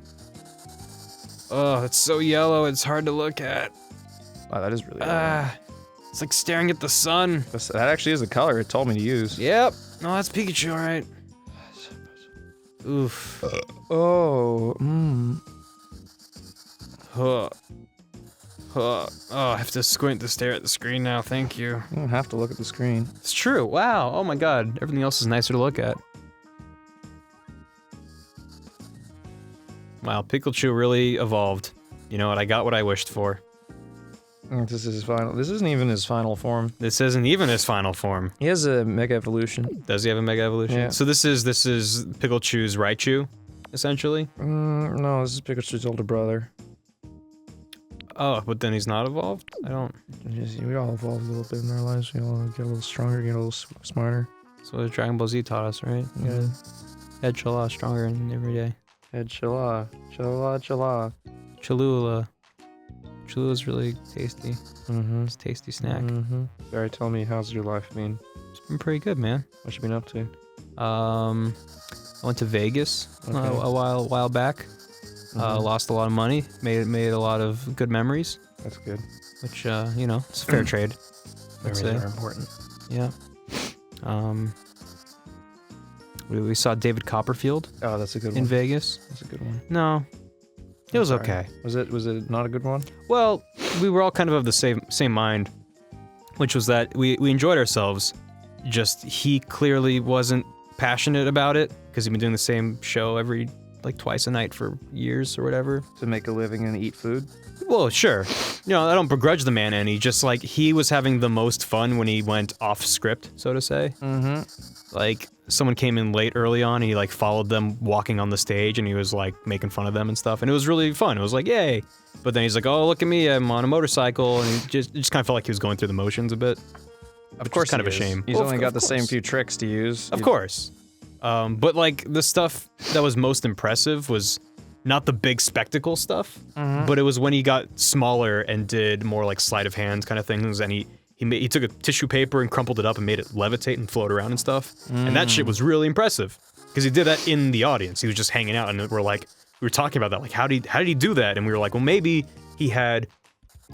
Oh, it's so yellow, it's hard to look at. Wow, that is really It's like staring at the sun. that actually is the color it told me to use. Yep. No, that's Pikachu, alright. Oof. Oh, Huh. Huh. Oh, I have to squint to stare at the screen now, thank you. You don't have to look at the screen. It's true, wow, oh my god, everything else is nicer to look at. Wow, Pikachu really evolved. You know what, I got what I wished for. This is his final. This isn't even his final form. This isn't even his final form. He has a mega evolution. Does he have a Mega Evolution? Yeah. So this is Pikachu's Raichu, essentially? No, this is Pikachu's older brother. Oh, but then he's not evolved? I don't... We all evolve a little bit in our lives. We all get a little stronger, get a little smarter. That's what Dragon Ball Z taught us, right? You gotta head Chala stronger every day. Head chala. Chala, chala. Cholula. Cholula's really tasty. Mm-hmm. It's a tasty snack. Mm-hmm. Barry, tell me, how's your life been? It's been pretty good, man. What you been up to? I went to Vegas Okay. a while back. Lost a lot of money. Made a lot of good memories, That's good. which you know, it's a fair trade. I'd Memories say. are important. Yeah. We saw David Copperfield Oh, that's a good in one. Vegas. That's a good one. No, it was Sorry. okay. Was it not a good one? Well, we were all kind of the same mind, which was that we enjoyed ourselves. Just he clearly wasn't passionate about it because he'd been doing the same show every like twice a night for years or whatever. To make a living and eat food? Well, sure. You know, I don't begrudge the man any. Just like he was having the most fun when he went off script, so to say. Mm-hmm. Like someone came in late early on and he like followed them walking on the stage and he was like making fun of them and stuff. And it was really fun. It was like, yay. But then he's like, oh, look at me, I'm on a motorcycle. And it just kind of felt like he was going through the motions a bit. Of course kind of a shame. He's Well, only of got the same course. few tricks to use. Of course. But like the stuff that was most impressive was not the big spectacle stuff, but it was when he got smaller and did more like sleight of hand kind of things, and he took a tissue paper and crumpled it up and made it levitate and float around and stuff, and that shit was really impressive because he did that in the audience. He was just hanging out, and we were talking about that, like how did he do that? And we were like, well, maybe he had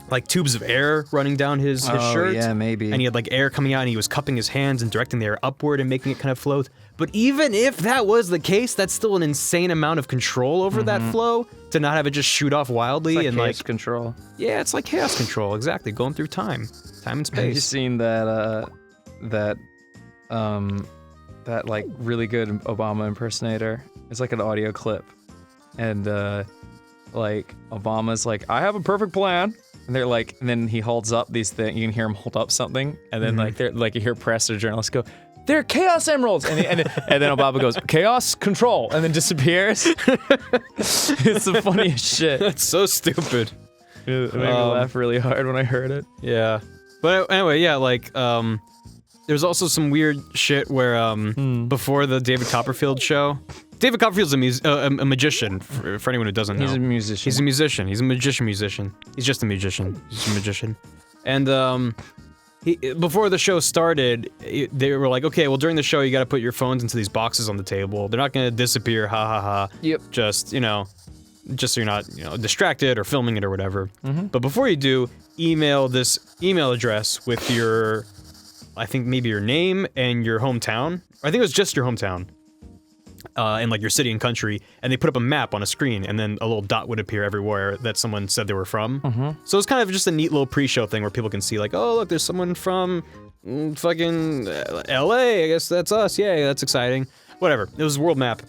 like tubes of air running down his shirt. Yeah, maybe. And he had like air coming out, and he was cupping his hands and directing the air upward and making it kind of flow. But even if that was the case, that's still an insane amount of control over that flow to not have it just shoot off wildly. It's like and chaos like control. Yeah, it's like chaos control, exactly. Going through time and space. Have you seen that that like really good Obama impersonator? It's like an audio clip, and like Obama's like, I have a perfect plan, and they're like, and then he holds up these things. You can hear him hold up something, and then like they're like you hear press or journalists go, they're chaos emeralds, and then Obama goes, chaos control, and then disappears. It's the funniest shit. That's so stupid. It made me laugh really hard when I heard it. Yeah. But anyway, yeah, like, there's also some weird shit where, before the David Copperfield show, David Copperfield's a magician, for anyone who doesn't know. He's a musician. He's a musician. He's a musician. He's just a magician. He's a magician. And, before the show started, they were like, okay, well, during the show, you gotta put your phones into these boxes on the table. They're not gonna disappear, ha ha ha. Yep. Just so you're not, distracted or filming it or whatever. But before you do, email this email address with your, I think maybe your name and your hometown. I think it was just your hometown. And like your city and country, and they put up a map on a screen, and then a little dot would appear everywhere that someone said they were from. So it's kind of just a neat little pre-show thing where people can see like, oh look, there's someone from fucking LA, I guess that's us, yay, that's exciting. Whatever, it was a world map.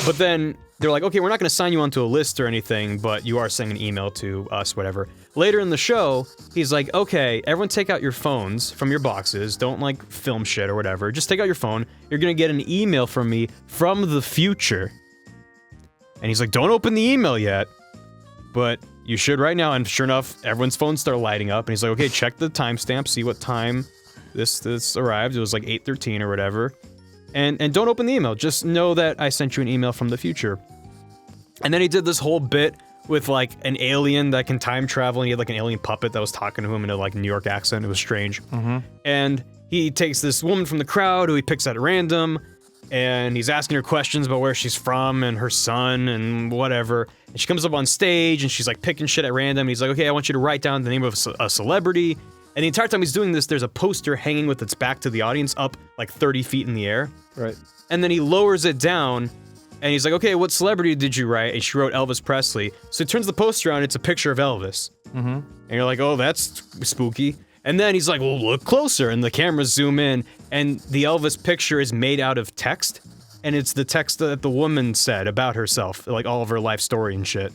But then they're like, okay, we're not gonna sign you onto a list or anything, but you are sending an email to us, whatever. Later in the show, he's like, okay, everyone take out your phones from your boxes, don't like film shit or whatever, just take out your phone, you're gonna get an email from me from the future. And he's like, don't open the email yet, but you should right now, and sure enough, everyone's phones start lighting up, and he's like, okay, check the timestamp, see what time this arrived, it was like 8:13 or whatever. And don't open the email, just know that I sent you an email from the future. And then he did this whole bit with like an alien that can time travel, and he had like an alien puppet that was talking to him in a like New York accent. It was strange. And he takes this woman from the crowd who he picks at random, and he's asking her questions about where she's from and her son and whatever. And she comes up on stage and she's like picking shit at random. And he's like, okay, I want you to write down the name of a celebrity. And the entire time he's doing this, there's a poster hanging with its back to the audience up like 30 feet in the air. Right. And then he lowers it down, and he's like, okay, what celebrity did you write? And she wrote Elvis Presley. So he turns the poster around, it's a picture of Elvis. And you're like, oh, that's spooky. And then he's like, well, look closer. And the cameras zoom in, and the Elvis picture is made out of text. And it's the text that the woman said about herself, like all of her life story and shit.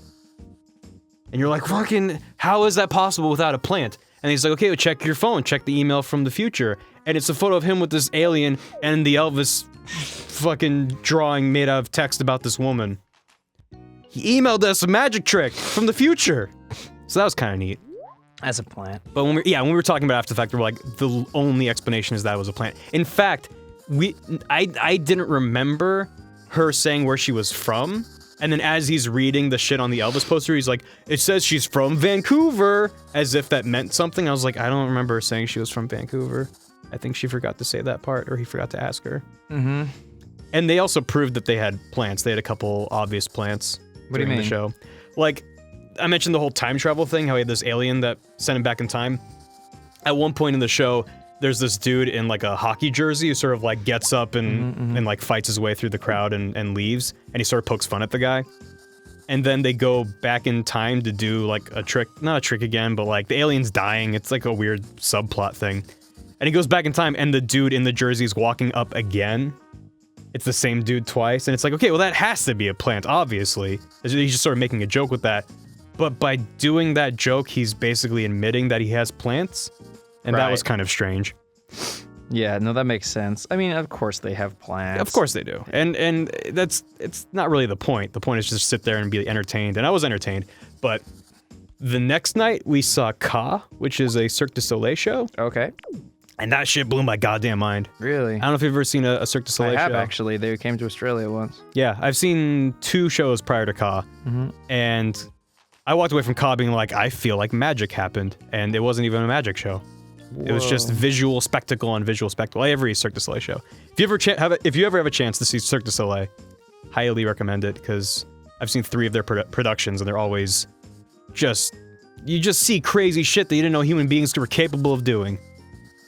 And you're like, fucking, how is that possible without a plant? And he's like, okay, well, check your phone, check the email from the future. And it's a photo of him with this alien and the Elvis fucking drawing made out of text about this woman. He emailed us a magic trick from the future. So that was kind of neat. As a plant. But when we were talking about After the Fact, we were like, the only explanation is that it was a plant. In fact, I didn't remember her saying where she was from. And then as he's reading the shit on the Elvis poster, he's like, it says she's from Vancouver, as if that meant something. I was like, I don't remember her saying she was from Vancouver. I think she forgot to say that part, or he forgot to ask her. And they also proved that they had plants. They had a couple obvious plants during the show. Like, I mentioned the whole time travel thing, how he had this alien that sent him back in time. At one point in the show, there's this dude in like a hockey jersey who sort of like gets up and like fights his way through the crowd and leaves, and he sort of pokes fun at the guy. And then they go back in time to do like a trick, not a trick again, but like the alien's dying. It's like a weird subplot thing. And he goes back in time, and the dude in the jersey is walking up again. It's the same dude twice, and it's like, okay, well that has to be a plant, obviously. He's just sort of making a joke with that. But by doing that joke, he's basically admitting that he has plants. And that was kind of strange. Yeah, no, that makes sense. I mean, of course they have plans. Of course they do. And it's not really the point. The point is just sit there and be entertained. And I was entertained. But the next night we saw Ka, which is a Cirque du Soleil show. Okay. And that shit blew my goddamn mind. Really? I don't know if you've ever seen a Cirque du Soleil show. I have, actually. They came to Australia once. Yeah, I've seen 2 shows prior to Ka. And I walked away from Ka being like, I feel like magic happened. And it wasn't even a magic show. Whoa. It was just visual spectacle on visual spectacle. Every Cirque du Soleil show. If you ever have a chance to see Cirque du Soleil, highly recommend it, because I've seen 3 of their productions, and they're always just you just see crazy shit that you didn't know human beings were capable of doing.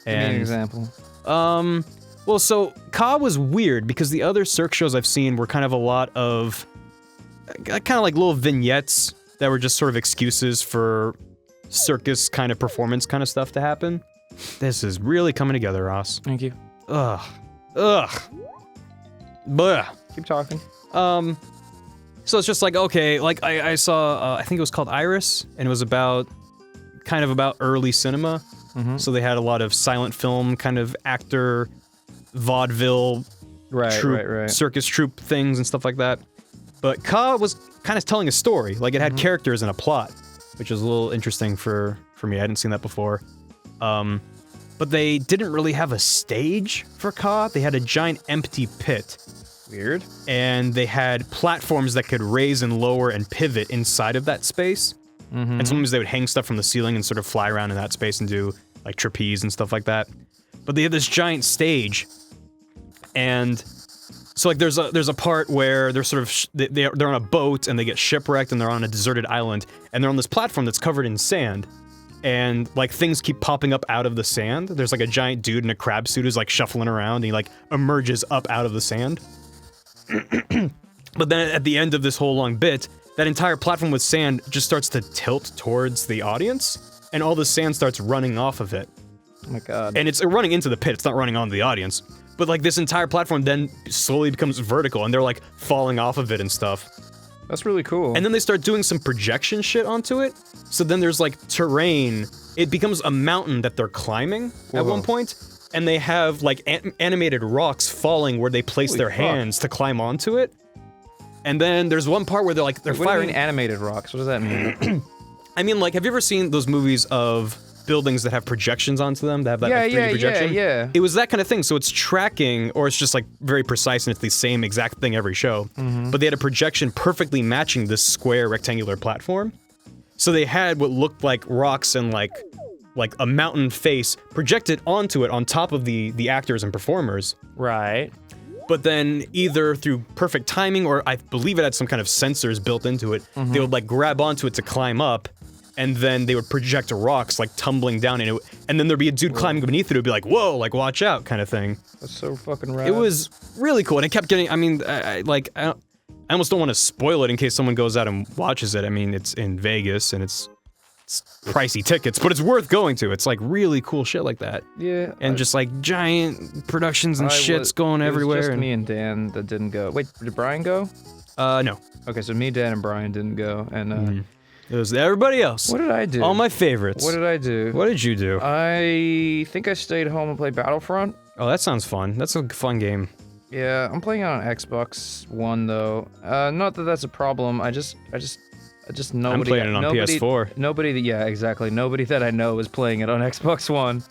Give me an example. Well, so Ka was weird because the other Cirque shows I've seen were kind of a lot of kind of like little vignettes that were just sort of excuses for circus kind of performance kind of stuff to happen. This is really coming together, Ross. Thank you. Ugh. Blech. Keep talking. So it's just like, okay, like I saw, I think it was called Iris, and it was about early cinema. So they had a lot of silent film kind of actor, vaudeville, Right. circus troupe things and stuff like that. But Ka was kind of telling a story, like it had characters and a plot, which was a little interesting for me. I hadn't seen that before. But they didn't really have a stage for Ka. They had a giant empty pit. Weird. And they had platforms that could raise and lower and pivot inside of that space. And sometimes they would hang stuff from the ceiling and sort of fly around in that space and do like trapeze and stuff like that. But they had this giant stage, and so like there's a part where they're sort of they're on a boat and they get shipwrecked and they're on a deserted island and they're on this platform that's covered in sand, and like things keep popping up out of the sand. There's like a giant dude in a crab suit who's like shuffling around and he like emerges up out of the sand. But then at the end of this whole long bit, that entire platform with sand just starts to tilt towards the audience, and all the sand starts running off of it. Oh my god. And it's running into the pit, it's not running onto the audience. But like this entire platform then slowly becomes vertical, and they're like falling off of it and stuff. That's really cool. And then they start doing some projection shit onto it, so then there's like terrain. It becomes a mountain that they're climbing at one point, and they have like animated rocks falling where they place their hands to climb onto it. And then there's one part where they're what firing. do you mean animated rocks? What does that mean? I mean, like, have you ever seen those movies of buildings that have projections onto them, that have that like, 3D projection? Yeah. It was that kind of thing, so it's tracking, or it's just like very precise and it's the same exact thing every show. But they had a projection perfectly matching this square rectangular platform. So they had what looked like rocks and like a mountain face projected onto it on top of the actors and performers. Right. But then either through perfect timing, or I believe it had some kind of sensors built into it, they would like grab onto it to climb up, and then they would project rocks like tumbling down in it, and then there'd be a dude climbing beneath it who'd be like, whoa, like watch out kind of thing. That's so fucking rad. It was really cool, and it kept getting, I mean, I almost don't want to spoil it in case someone goes out and watches it. I mean, it's in Vegas, and it's pricey tickets, but it's worth going to. It's like really cool shit like that. Yeah. And just like giant productions and shits going everywhere. It was just and me and Dan that didn't go. Wait, did Brian go? No. Okay, so me, Dan, and Brian didn't go, and It was everybody else. what did I do? All my favorites. What did I do? What did you do? I think I stayed home and played Battlefront. Oh, that sounds fun. That's a fun game. Yeah, I'm playing it on Xbox One though. Not that that's a problem. I just nobody. I'm playing it on PS4. Nobody that I know is playing it on Xbox One.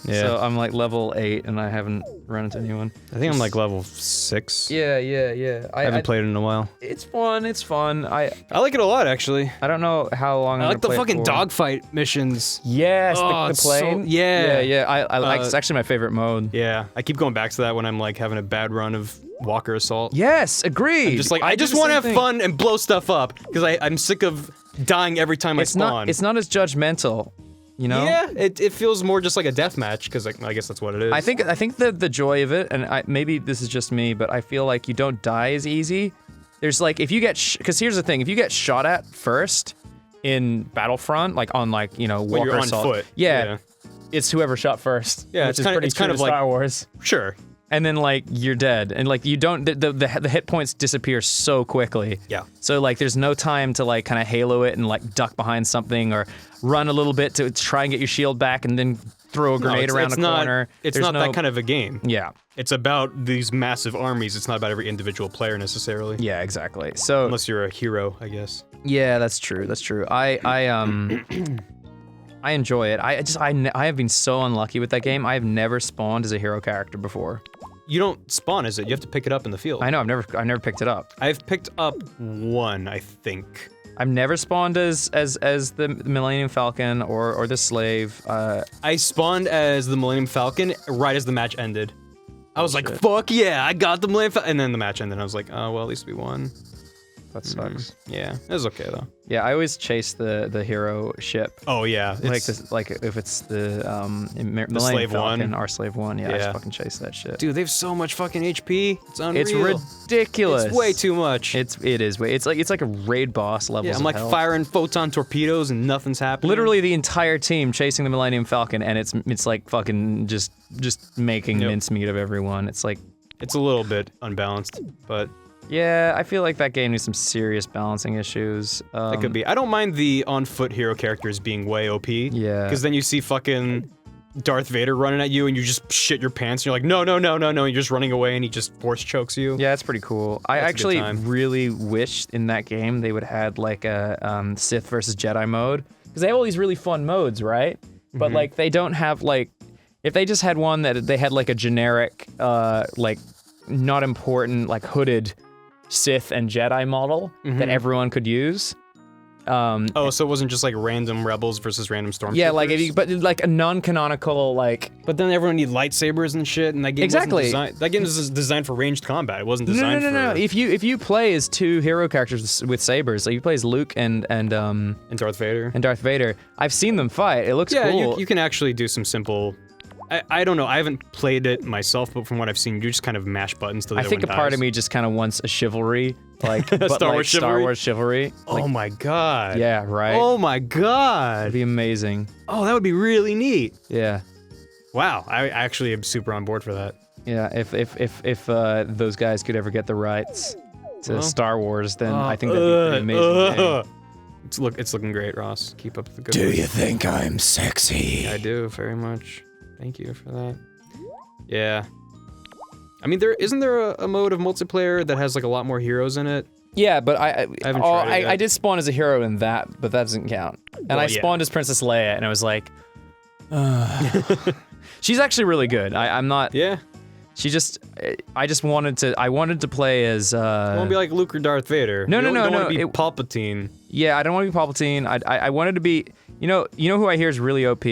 Yeah. So I'm like level 8 and I haven't run into anyone. I think I'm like level 6. Yeah. I haven't played it in a while. It's fun. I like it a lot, actually. don't know how long I I'm like the gonna play it fucking for. dogfight missions. Yes, Oh, the it's so- plane. yeah. I like. It's actually my favorite mode. Yeah, I keep going back to that when I'm like having a bad run of Walker Assault. Yes, agreed. Just like, I just want to have fun and blow stuff up, because I'm sick of dying every time I spawn. It's not as judgmental, you know. Yeah, it feels more just like a deathmatch, because I guess that's what it is. I think the joy of it, and maybe this is just me, but I feel like you don't die as easy. There's like, if you get, because here's the thing, if you get shot at first in Battlefront, like on like, you know, Walker you're on Assault, foot. yeah, it's whoever shot first. Yeah, which it's is kind of like Star Wars. Sure. And then like you're dead, and like you don't the hit points disappear so quickly. Yeah. So like there's no time to like kind of halo it and like duck behind something or run a little bit to try and get your shield back and then throw a grenade around a corner. It's There's not that kind of a game. Yeah. It's about these massive armies. It's not about every individual player necessarily. Yeah, exactly. So Unless you're a hero, I guess. yeah, that's true. I enjoy it. I have been so unlucky with that game. I have never spawned as a hero character before. You don't spawn as it. You have to pick it up in the field. I know. I've never picked it up. I've picked up one, I think. I've never spawned as the Millennium Falcon or the slave. I spawned as the Millennium Falcon right as the match ended. I was like, fuck yeah, I got the Millennium Falcon. And then the match ended, and I was like, oh, well, at least we won. That sucks. Yeah, it was okay though. Yeah, I always chase the hero ship. Oh yeah, Like it's- this, like if it's the Millennium Slave Falcon, One. our Slave One. Yeah, I Yeah. just fucking chase that shit. dude, they have so much fucking HP. It's unreal. It's ridiculous. It's way too much. It is way. It's like a raid boss level. Yeah, I'm like firing photon torpedoes and nothing's happening. Literally the entire team chasing the Millennium Falcon, and it's like fucking just making Yep. mincemeat of everyone. It's like, it's a little bit unbalanced, but yeah, I feel like that game needs some serious balancing issues. it could be. I don't mind the on-foot hero characters being way OP. Yeah. Because then you see fucking Darth Vader running at you and you just shit your pants and you're like, no, and you're just running away and he just force chokes you. Yeah, it's pretty cool. I That's a good actually time. really wish in that game they would have had like a Sith versus Jedi mode, because they have all these really fun modes, right? But Mm-hmm. like they don't have like, if they just had one that they had like a generic like not important like hooded Sith and Jedi model Mm-hmm. that everyone could use. Oh, so it wasn't just like random rebels versus random stormtroopers? Yeah, like but like a non-canonical like. But then everyone need lightsabers and shit, and that game Exactly. that game is designed for ranged combat. It wasn't designed No. for If you play as two hero characters with sabers, like you play as Luke and and Darth Vader. Darth Vader, I've seen them fight. It looks Yeah, cool. you can actually do some simple. I don't know. I haven't played it myself, but from what I've seen, you just kind of mash buttons till the I other think a one part dies. of me just kind of wants a chivalry, like but Star like Wars Star chivalry? Wars chivalry. Oh my god. Yeah, right. Oh my god. It'd be amazing. Oh, that would be really neat. Yeah, Wow, I actually am super on board for that. yeah. If those guys could ever get the rights to Well, Star Wars, then I think that'd be a pretty amazing game. It's looking great, Ross. Keep up the good Do work. you think I'm sexy? I do very much. Thank you for that. Yeah. I mean, isn't there a mode of multiplayer that has like a lot more heroes in it? Yeah, but haven't tried it yet. I did spawn as a hero in that, but that doesn't count. And Well, I yeah. spawned as Princess Leia, and I was like, she's actually really good. I'm not. Yeah. She just, I wanted to play as. You want to be like Luke or Darth Vader. No, you no, don't, no, you don't no, want to be it- Palpatine. Yeah, I don't want to be Palpatine. I wanted to be, you know who I hear is really OP?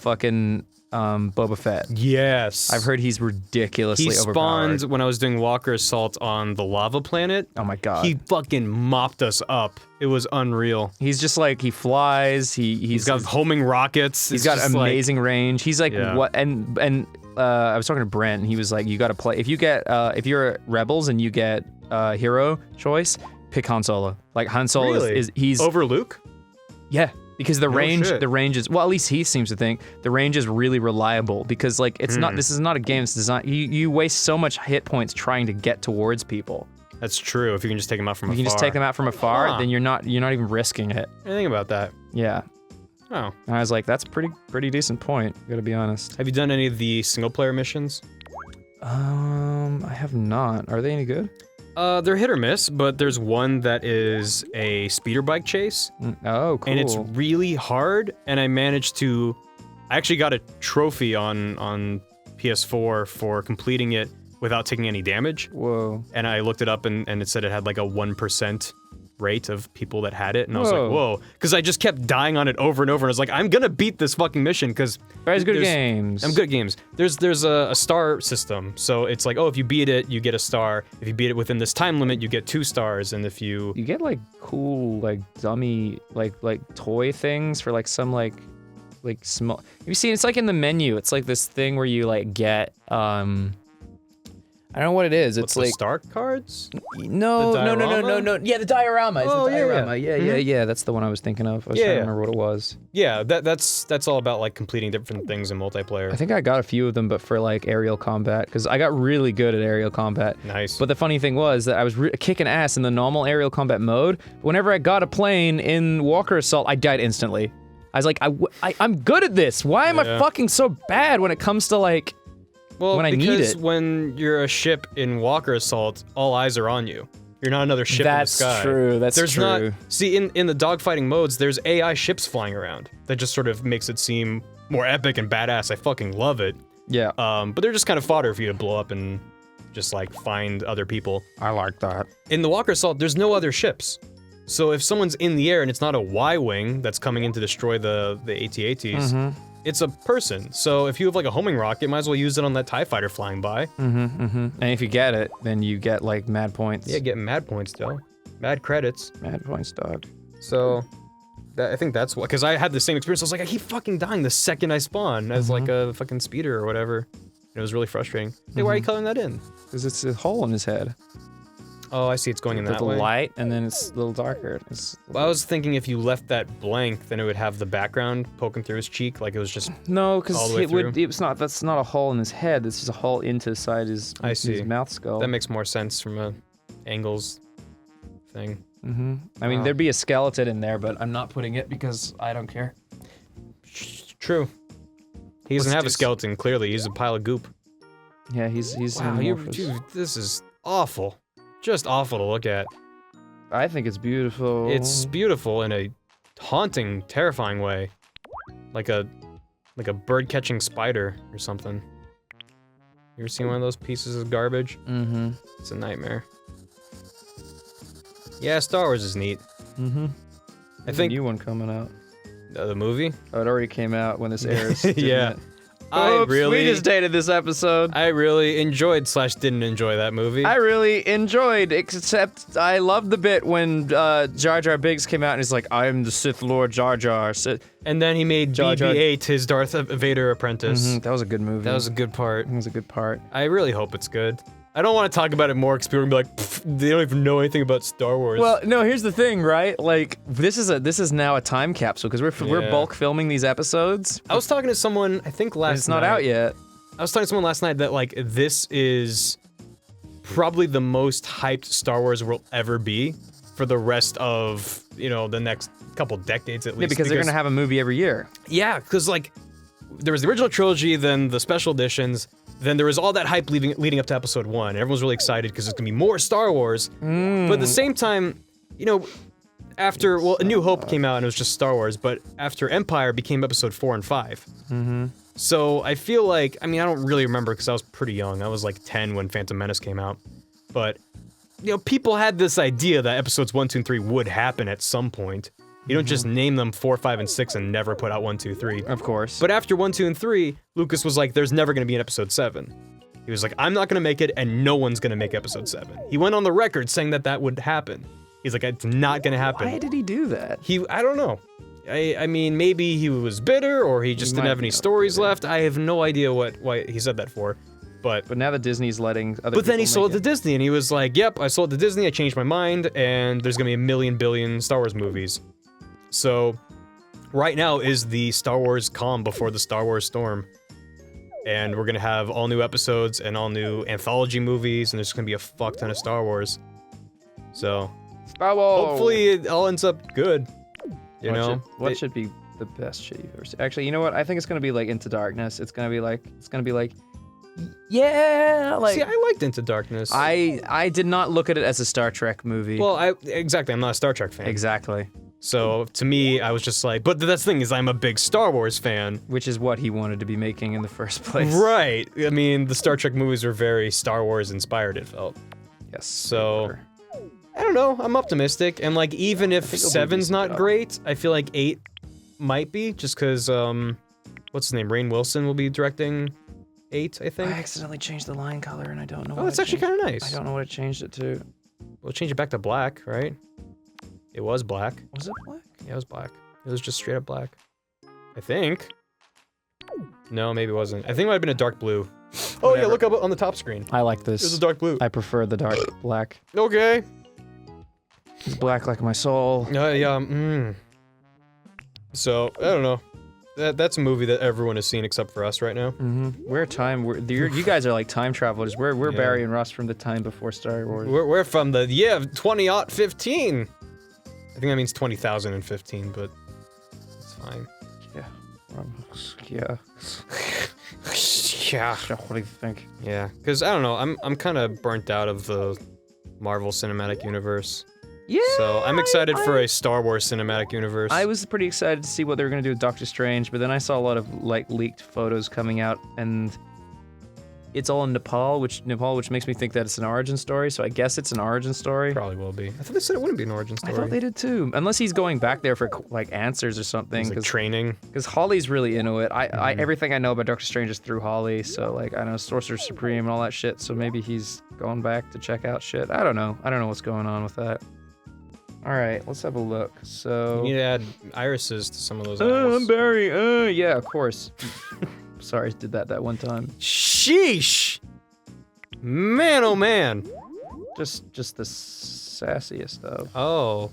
Fucking Boba Fett. Yes. I've heard he's ridiculously he overpowered. spawned when I was doing Walker Assault on the lava planet. Oh my god. He fucking mopped us up. It was unreal. He's just like, he flies. He's got homing rockets. He's It's got just like- amazing range. He's like Yeah. what and I was talking to Brent and he was like, you got to play if you're Rebels and you get hero choice, pick Han Solo. Like Han Solo Really? he's over Luke. yeah, because the shit. range is, well, at least he seems to think the range is really reliable, because like it's Hmm. not, this is not a game that's designed, you waste so much hit points trying to get towards people. That's true. If you can just take him out from You afar. can just take them out from afar, Huh. then you're not even risking it. I think about that. Yeah. Oh. And I was like, that's pretty decent point, gotta be honest. Have you done any of the single player missions? I have not. Are they any good? They're hit or miss, but there's one that is a speeder bike chase, Oh, cool. and it's really hard. And I managed to, I actually got a trophy on PS4 for completing it without taking any damage. Whoa. And I looked it up, and it said it had like a 1% rate of people that had it, and I was like, Whoa. whoa, because I just kept dying on it over and over, and I was like, I'm gonna beat this fucking mission, because Guys, good games. I'm good at games. There's a star system, so it's like, oh, if you beat it, you get a star. If you beat it within this time limit, you get 2 stars, and if you You get like cool like dummy like toy things for like some like small. Have you seen? It's like in the menu. It's like this thing where you like get I don't know what it is. what's It's like the star cards? no. diorama? Yeah, the diorama. It's Oh, the yeah, yeah. diorama. Yeah. That's the one I was thinking of. I was trying to remember what it was. Yeah, that's all about like completing different things in multiplayer. I think I got a few of them, but for like aerial combat, because I got really good at aerial combat. Nice. But the funny thing was that I was kicking ass in the normal aerial combat mode. Whenever I got a plane in Walker Assault, I died instantly. I was like, I'm good at this. Why am I Yeah. fucking so bad when it comes to like? well, when I need because it. when you're a ship in Walker Assault, all eyes are on you. You're not another ship That's in the sky. true. That's there's true. Not, see, in the dogfighting modes, there's AI ships flying around. That just sort of makes it seem more epic and badass. I fucking love it. Yeah. But they're just kind of fodder for you to blow up and just like find other people. I like that. In the Walker Assault, there's no other ships. So if someone's in the air and it's not a Y-wing that's coming in to destroy the AT-ATs, it's a person. So if you have like a homing rocket, might as well use it on that TIE fighter flying by. And if you get it, then you get like mad points. Yeah, get mad points, though. Mad credits. Mad points, dog. So, I think that's what. Because I had the same experience. I was like, I keep fucking dying the second I spawn as like a fucking speeder or whatever. And it was really frustrating. Hey, why are you coloring that in? Because it's a hole in his head. Oh, I see. It's going in With that the way. light, and then it's a little darker. Well, I was thinking if you left that blank, then it would have the background poking through his cheek, like it was just. No, all because the way it would. through? It's not. That's not a hole in his head. It's just a hole into side his. I see. His mouth skull. That makes more sense from a angles thing. I mean, Wow. there'd be a skeleton in there, but I'm not putting it because I don't care. True. He doesn't Let's have do a skeleton. Clearly, he's a pile of goop. Yeah, he's Wow, amorphous. dude, this is awful. Just awful to look at. I think it's beautiful. It's beautiful in a haunting, terrifying way. Like a bird-catching spider or something. You ever seen one of those pieces of garbage? Mm-hmm. It's a nightmare. Yeah, Star Wars is neat. Mm-hmm. I think new one coming out. the movie. Oh, it already came out when this airs. didn't Yeah. it? Oops, we just dated this episode. I really enjoyed / didn't enjoy that movie. I really enjoyed, except I loved the bit when Jar Jar Binks came out and he's like, "I'm the Sith Lord Jar Jar." And then he made Jar Jar- BB-8 his Darth Vader apprentice. That was a good movie. That was a good part. That was a good part. I really hope it's good. I don't want to talk about it more because people are gonna be like, "Pfft, they don't even know anything about Star Wars. Well, no, here's the thing, right? Like, this is now a time capsule because we're Yeah. bulk filming these episodes. I was talking to someone, I think last And it's not night. out yet. I was talking to someone last night that like this is probably the most hyped Star Wars will ever be for the rest of, you know, the next couple decades at least. Yeah, because they're gonna have a movie every year. Yeah, because like there was the original trilogy, then the special editions, then there was all that hype leading up to episode 1. Everyone's really excited because there's gonna be more Star Wars. But at the same time, you know, after, well, A New Hope came out and it was just Star Wars, but after Empire became episode 4 and 5. So I feel like, I mean, I don't really remember because I was pretty young. I was like 10 when Phantom Menace came out. But, you know, people had this idea that episodes 1, 2, and 3 would happen at some point. You don't just name them 4, 5, and 6 and never put out 1, 2, 3. Of course. But after 1, 2, and 3, Lucas was like, there's never gonna be an episode 7. He was like, I'm not gonna make it, and no one's gonna make episode 7. He went on the record saying that that would happen. He's like, it's not gonna happen. Why did he do that? I don't know. I mean, maybe he was bitter, or he just didn't might have be any bitter. stories left. I have no idea why he said that for. But But now that Disney's letting other then he people sold it make to Disney, and he was like, yep, I sold it to Disney, I changed my mind, and there's gonna be 1 billion Star Wars movies. So, right now is the Star Wars calm before the Star Wars storm. And we're gonna have all new episodes and all new anthology movies, and there's gonna be a fuck ton of Star Wars. So, Star Wars. hopefully it all ends up good. You know? What should be the best shit you've ever seen? Actually, you know what? I think it's gonna be like Into Darkness. It's gonna be like, yeah, like. See, I liked Into Darkness. I did not look at it as a Star Trek movie. Well, exactly, I'm not a Star Trek fan. Exactly. So, to me, I was just like, but that's the thing is I'm a big Star Wars fan. Which is what he wanted to be making in the first place. Right. I mean, the Star Trek movies were very Star Wars inspired, it felt. Yes. So, they were. I don't know, I'm optimistic. And like, even if think it'll be a 7's decent not job. great, I feel like 8 might be, just because, what's his name? Rainn Wilson will be directing 8, I I think. accidentally changed the line color and I don't know. Oh, what that's I actually changed. kind of nice. I don't know what I changed it to. We'll change it back to black, right? It was black. Was it black? Yeah, it was black. It was just straight up black. I think. No, maybe it wasn't. I think it might have been a dark blue. Oh yeah, Whatever. look up on the top screen. I like It was this. a dark blue. I prefer the dark black. Okay. It's black like my soul. Yeah. So, I don't know. That's a movie that everyone has seen except for us right now. You guys are like time travelers. We're Yeah. Barry and Russ from the time before Star Wars. We're from the year of 2015. I think that means 20,015, but it's fine. Yeah. Yeah. Yeah. What do you think? Yeah, because I don't know, I'm kind of burnt out of the Marvel Cinematic Universe. Yeah. So I'm excited for a Star Wars Cinematic Universe. I was pretty excited to see what they were gonna do with Doctor Strange, but then I saw a lot of like leaked photos coming out, and it's all in Nepal, which makes me think that it's an origin story. So I guess it's an origin story. Probably will be. I thought they said it wouldn't be an origin I story. thought they did too, unless he's going back there for like answers or something. It's like training. Because Holly's really into it. I everything I know about Doctor Strange is through Holly. So like I know Sorcerer Supreme and all that shit. So maybe he's going back to check out shit. I don't know. I don't know what's going on with that. All right, let's have a look. So. You need to add irises to some of those owls. Barry. Yeah, of course. Sorry, did that one time. Sheesh! Man, oh man! Just the sassiest of. Oh.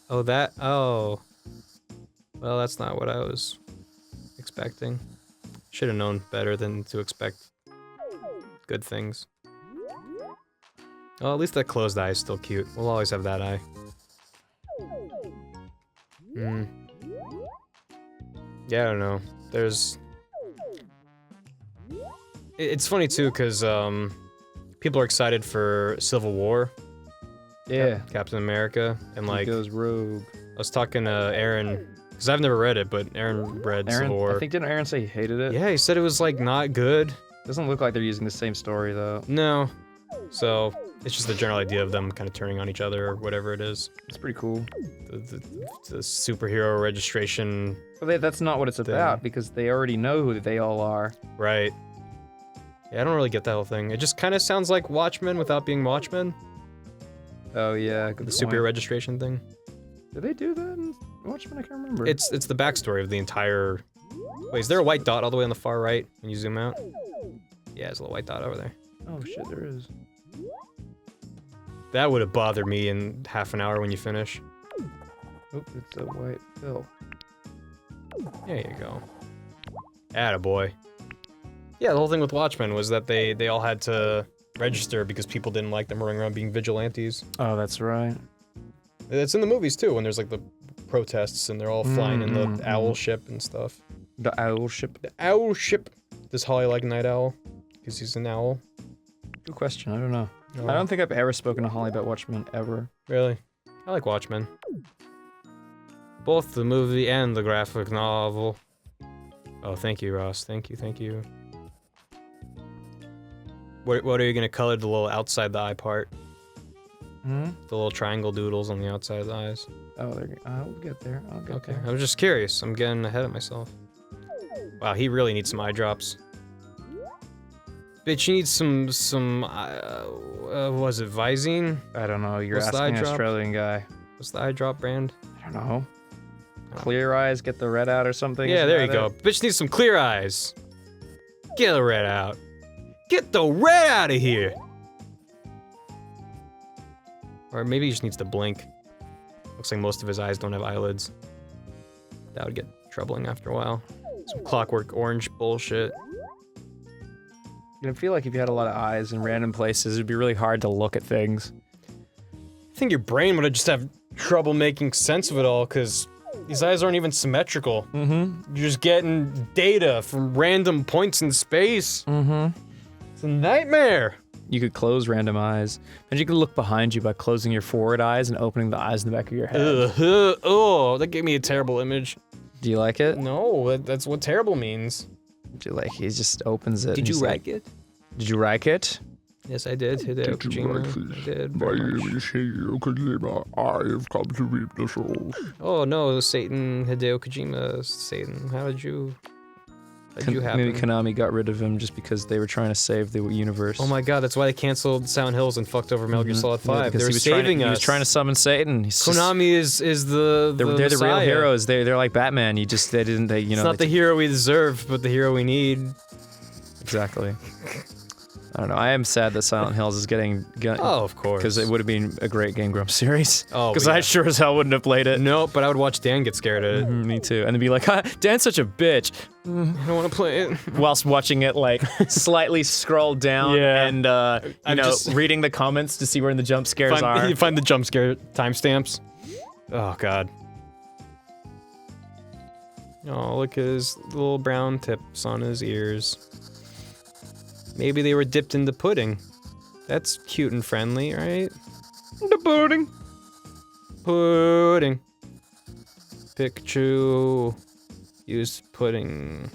Oh, that. Oh. Well, that's not what I was expecting. Should have known better than to expect good things. Well, at least that closed eye is still cute. We'll always have that eye. Yeah, I don't know. There's... It's funny too, because people are excited for Civil War. Yeah. Captain America, and like... He goes rogue. I was talking to Aaron, because I've never read it, but Aaron read Civil War. I think, didn't Aaron say he hated it? Yeah, he said it was like not good. Doesn't look like they're using the same story though. No. So, it's just the general idea of them kind of turning on each other or whatever it is. It's pretty cool. The superhero registration. But that's not what it's about, because they already know who they all are. Right. Yeah, I don't really get that whole thing. It just kind of sounds like Watchmen without being Watchmen. Oh yeah, good The point. superhero registration thing. Did they do that in Watchmen? I can't remember. It's the backstory of the entire... Wait, is there a white dot all the way on the far right when you zoom out? Yeah, there's a little white dot over there. Oh shit, there is. That would have bothered me in half an hour when you finish. Oh, it's a white pill. There you go. Attaboy. Yeah, the whole thing with Watchmen was that they all had to register because people didn't like them running around being vigilantes. Oh, that's right. It's in the movies too, when there's like the protests and they're all flying in the owl ship and stuff. The owl ship? The owl ship. Does Holly like Night Owl? Because he's an owl? Good question, I don't know. Oh. I don't think I've ever spoken to Holly about Watchmen, ever. Really? I like Watchmen. Both the movie and the graphic novel. Oh, thank you, Ross. Thank you, thank you. What are you gonna color the little outside the eye part? Hmm? The little triangle doodles on the outside of the eyes? Oh, I'll get there. I'll get Okay, there. I was just curious. I'm getting ahead of myself. Wow, he really needs some eye drops. Bitch, you need some what was it, Visine? I don't know. You're What's the asking eye an drop? Australian guy. What's the eye drop brand? I don't know. Clear eyes, get the red out or something? Yeah, isn't there you that go. it? Bitch needs some clear eyes. Get the red out. Get the red out of here! Or maybe he just needs to blink. Looks like most of his eyes don't have eyelids. That would get troubling after a while. Some Clockwork Orange bullshit. I feel like if you had a lot of eyes in random places, it'd be really hard to look at things. I think your brain would just have trouble making sense of it all, because these eyes aren't even symmetrical. Mm-hmm. You're just getting data from random points in space. Mm-hmm. It's a nightmare. You could close random eyes. And you could look behind you by closing your forward eyes and opening the eyes in the back of your head. Oh, that gave me a terrible image. Do you like it? No, that's what terrible means. Do you like he just opens it? Did and you he's like it? Did you like it? Yes, I did. Hideo Kojima. I did. very much. is Hideo Kojima. I have come to reap the souls. Oh no, Satan, Hideo Kojima, Satan. How did you happen? Maybe Konami got rid of him just because they were trying to save the universe. Oh my god, that's why they canceled Silent Hills and fucked over Metal Gear Solid 5. because They were he was trying to, saving us. He was trying to summon Satan. He's just- Konami is the they're the real Messiah. heroes. They're like Batman. You know. It's not the hero we deserve, but the hero we need. Exactly. I don't know. I am sad that Silent Hills is getting Oh, of course. because it would have been a great GameGrumps series. Oh, because yeah. I sure as hell wouldn't have played it. No, but I would watch Dan get scared at it. Me too. And then be like, Dan's such a bitch. I don't want to play it. Whilst watching it, like, slightly scroll down Yeah. and, I'm just- reading the comments to see where the jump scares are. You find the jump scare timestamps. Oh, God. Oh, look at his little brown tips on his ears. Maybe they were dipped into pudding. That's cute and friendly, right? The pudding. Pudding. Pikachu. Use pudding.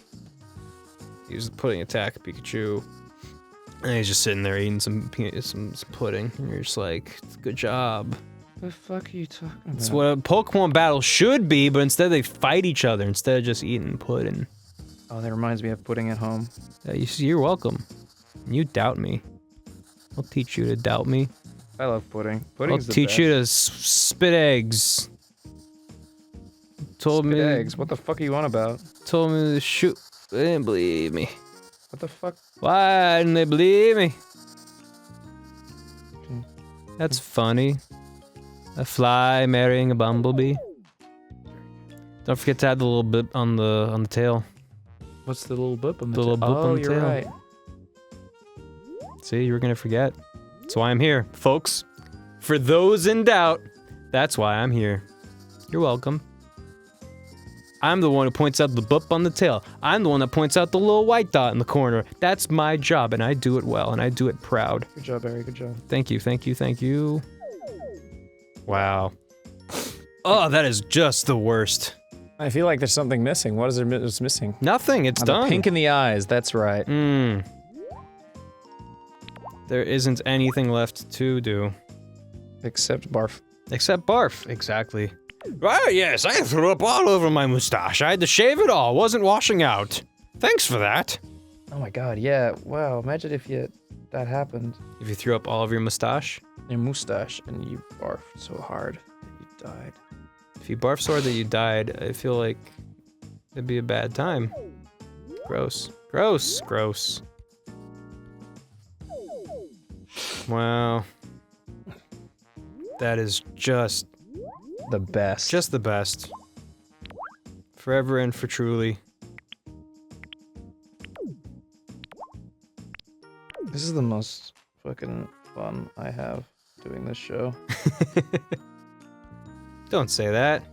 Use the pudding attack, Pikachu. And he's just sitting there eating some pudding. And you're just like, good job. The fuck are you talking about? That's what a Pokemon battle should be, but instead they fight each other instead of just eating pudding. Oh, that reminds me of pudding at home. You're welcome. You doubt me. I'll teach you to doubt me. I love pudding. I'll Pudding's the teach best. you to spit eggs. Told Spit me. eggs. What the fuck are you on about? Told me to shoot. They didn't believe me. What the fuck? Why didn't they believe me? That's funny. A fly marrying a bumblebee. Don't forget to add the little bit on the tail. What's the little boop on The little boop on the you're tail. right. See, you were gonna forget. That's why I'm here, folks. For those in doubt, that's why I'm here. You're welcome. I'm the one who points out the boop on the tail. I'm the one that points out the little white dot in the corner. That's my job, and I do it well, and I do it proud. Good job, Barry. Good job. Thank you, thank you, thank you. Wow. Oh, that is just the worst. I feel like there's something missing. What is there that's missing? Nothing, it's The done. pink in the eyes. That's right. There isn't anything left to do. Except barf. Except barf, exactly. Well, yes, I threw up all over my mustache. I had to shave it all. Wasn't washing out. Thanks for that. Oh my god, yeah. Wow, imagine if that happened. If you threw up all of your mustache, Your mustache and you barfed so hard that you died. if you barf so hard that you died, I feel like it'd be a bad time. Gross. Gross. Gross. Wow. That is just The best. the best. Forever and for truly. This is the most fucking fun I have doing this show. Don't say that.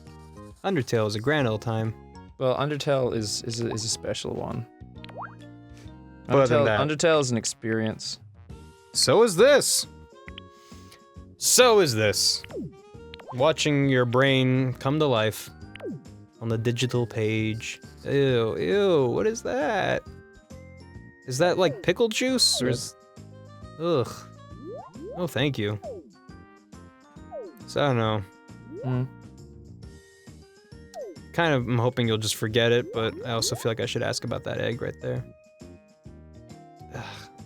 Undertale is a grand old time. Well, Undertale is a special one. Other than that. Undertale is an experience. So is this. So is this. Watching your brain come to life on the digital page. Ew, ew, what is that? Is that like pickle juice or is... Ugh. Oh, thank you. So I don't know. Mm. Kind of, I'm hoping you'll just forget it, but I also feel like I should ask about that egg right there.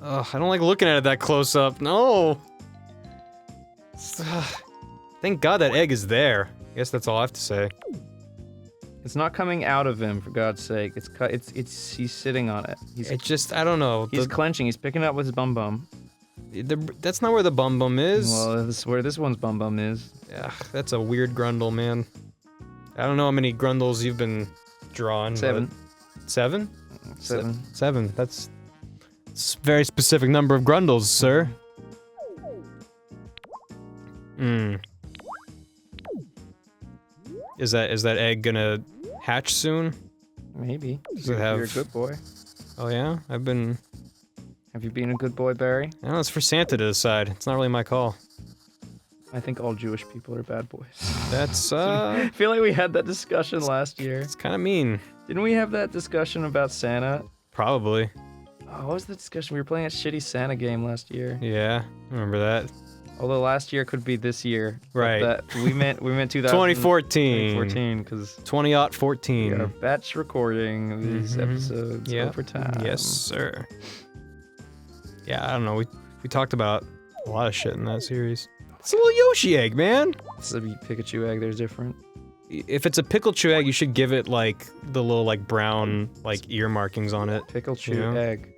Ugh, I don't like looking at it that close up. No. Thank God that egg is there. I guess that's all I have to say. It's not coming out of him, for God's sake. He's sitting on it. It just, I don't know. He's clenching. He's picking it up with his bum bum. That's not where the bum bum is. Well, this is where this one's bum bum is. Ugh, that's a weird grundle, man. I don't know how many grundles you've been drawing. 7. But 7? 7. 7. That's a very specific number of grundles, sir. Is that egg gonna hatch soon? Maybe. Does it You're a have- good boy. Oh yeah? Have you been a good boy, Barry? I know it's for Santa to decide. It's not really my call. I think all Jewish people are bad boys. That's I feel like we had that discussion last year. it's kind of mean. Didn't we have that discussion about Santa? Probably. Oh, what was the discussion? We were playing a shitty Santa game last year. Yeah, I remember that. Although last year could be this year. But Right. That we meant 2014. 2014 because 2014. we are batch recording these episodes Yeah. over time. Yes, sir. Yeah, I don't know. We talked about a lot of shit in that series. It's a little Yoshi egg, man. This is a Pikachu egg. There's different. If it's a Pikachu egg, you should give it like the little like brown like ear markings on it. Pikachu Yeah. egg.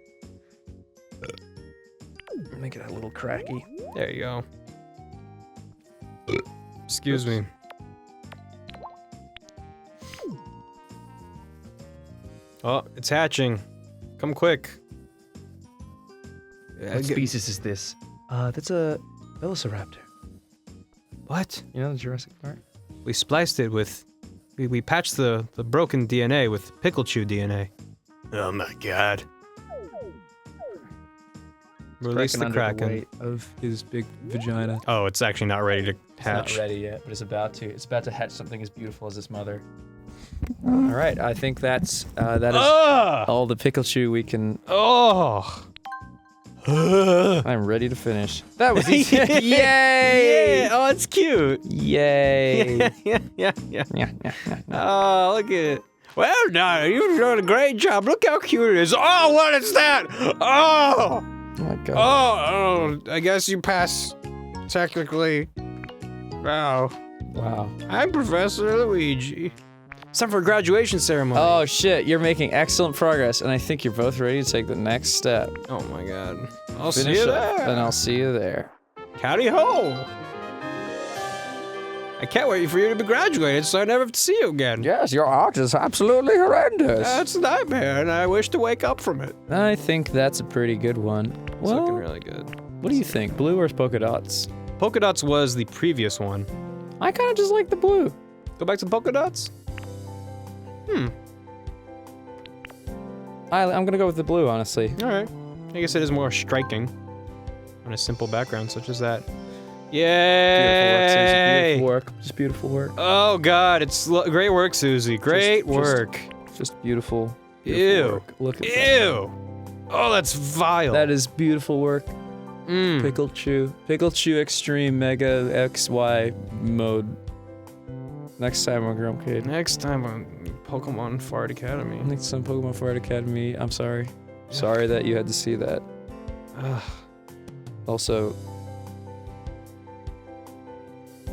Make it a little cracky. There you go. Excuse me. Oh, it's hatching. Come quick. What species is this? That's a Velociraptor. What? You know the Jurassic Park? We spliced it with... We patched the broken DNA with Pikachu DNA. Oh my god. Release the Cracking under Kraken. weight of his big vagina. Oh, it's actually not ready to hatch. It's not ready yet, but it's about to. It's about to hatch something as beautiful as its mother. All right, I think that is all the Pikachu we can. Oh! I'm ready to finish. That was easy. Yay! Yeah! Oh, it's cute! Yay! yeah. Yeah. Oh, look at it. Well done, you've done a great job. Look how cute it is. Oh, what is that? Oh! Oh my god. Oh, I guess you pass technically. Wow. Wow. I'm Professor Luigi. It's time for a graduation ceremony. Oh shit, you're making excellent progress, and I think you're both ready to take the next step. Oh my god. I'll see Finish you up, there. and I'll see you there. Howdy ho! I can't wait for you to be graduated so I never have to see you again. Yes, your art is absolutely horrendous. That's a nightmare, and I wish to wake up from it. I think that's a pretty good one. It's Well, looking really good. what do you think, blue or polka dots? Polka dots was the previous one. I kind of just like the blue. Go back to polka dots? I'm gonna go with the blue, honestly. Alright. I guess it is more striking on a simple background such as that. Yay! Beautiful work, Susie. Beautiful work. Just beautiful work. Oh god, it's great work, Susie. Great work. Just beautiful. Ew. Work. Look at that. Ew! Oh, that's vile. That is beautiful work. Mm. Pikachu Extreme Mega XY mode. Next time on Grumpcade. Next time on Pokemon Fart Academy. Next time Pokemon Fart Academy. I'm sorry. Sorry that you had to see that. Ugh. Also,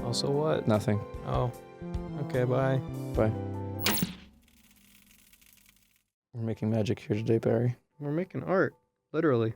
Also what? nothing. Oh. Okay, bye. Bye. We're making magic here today, Barry. We're making art. Literally.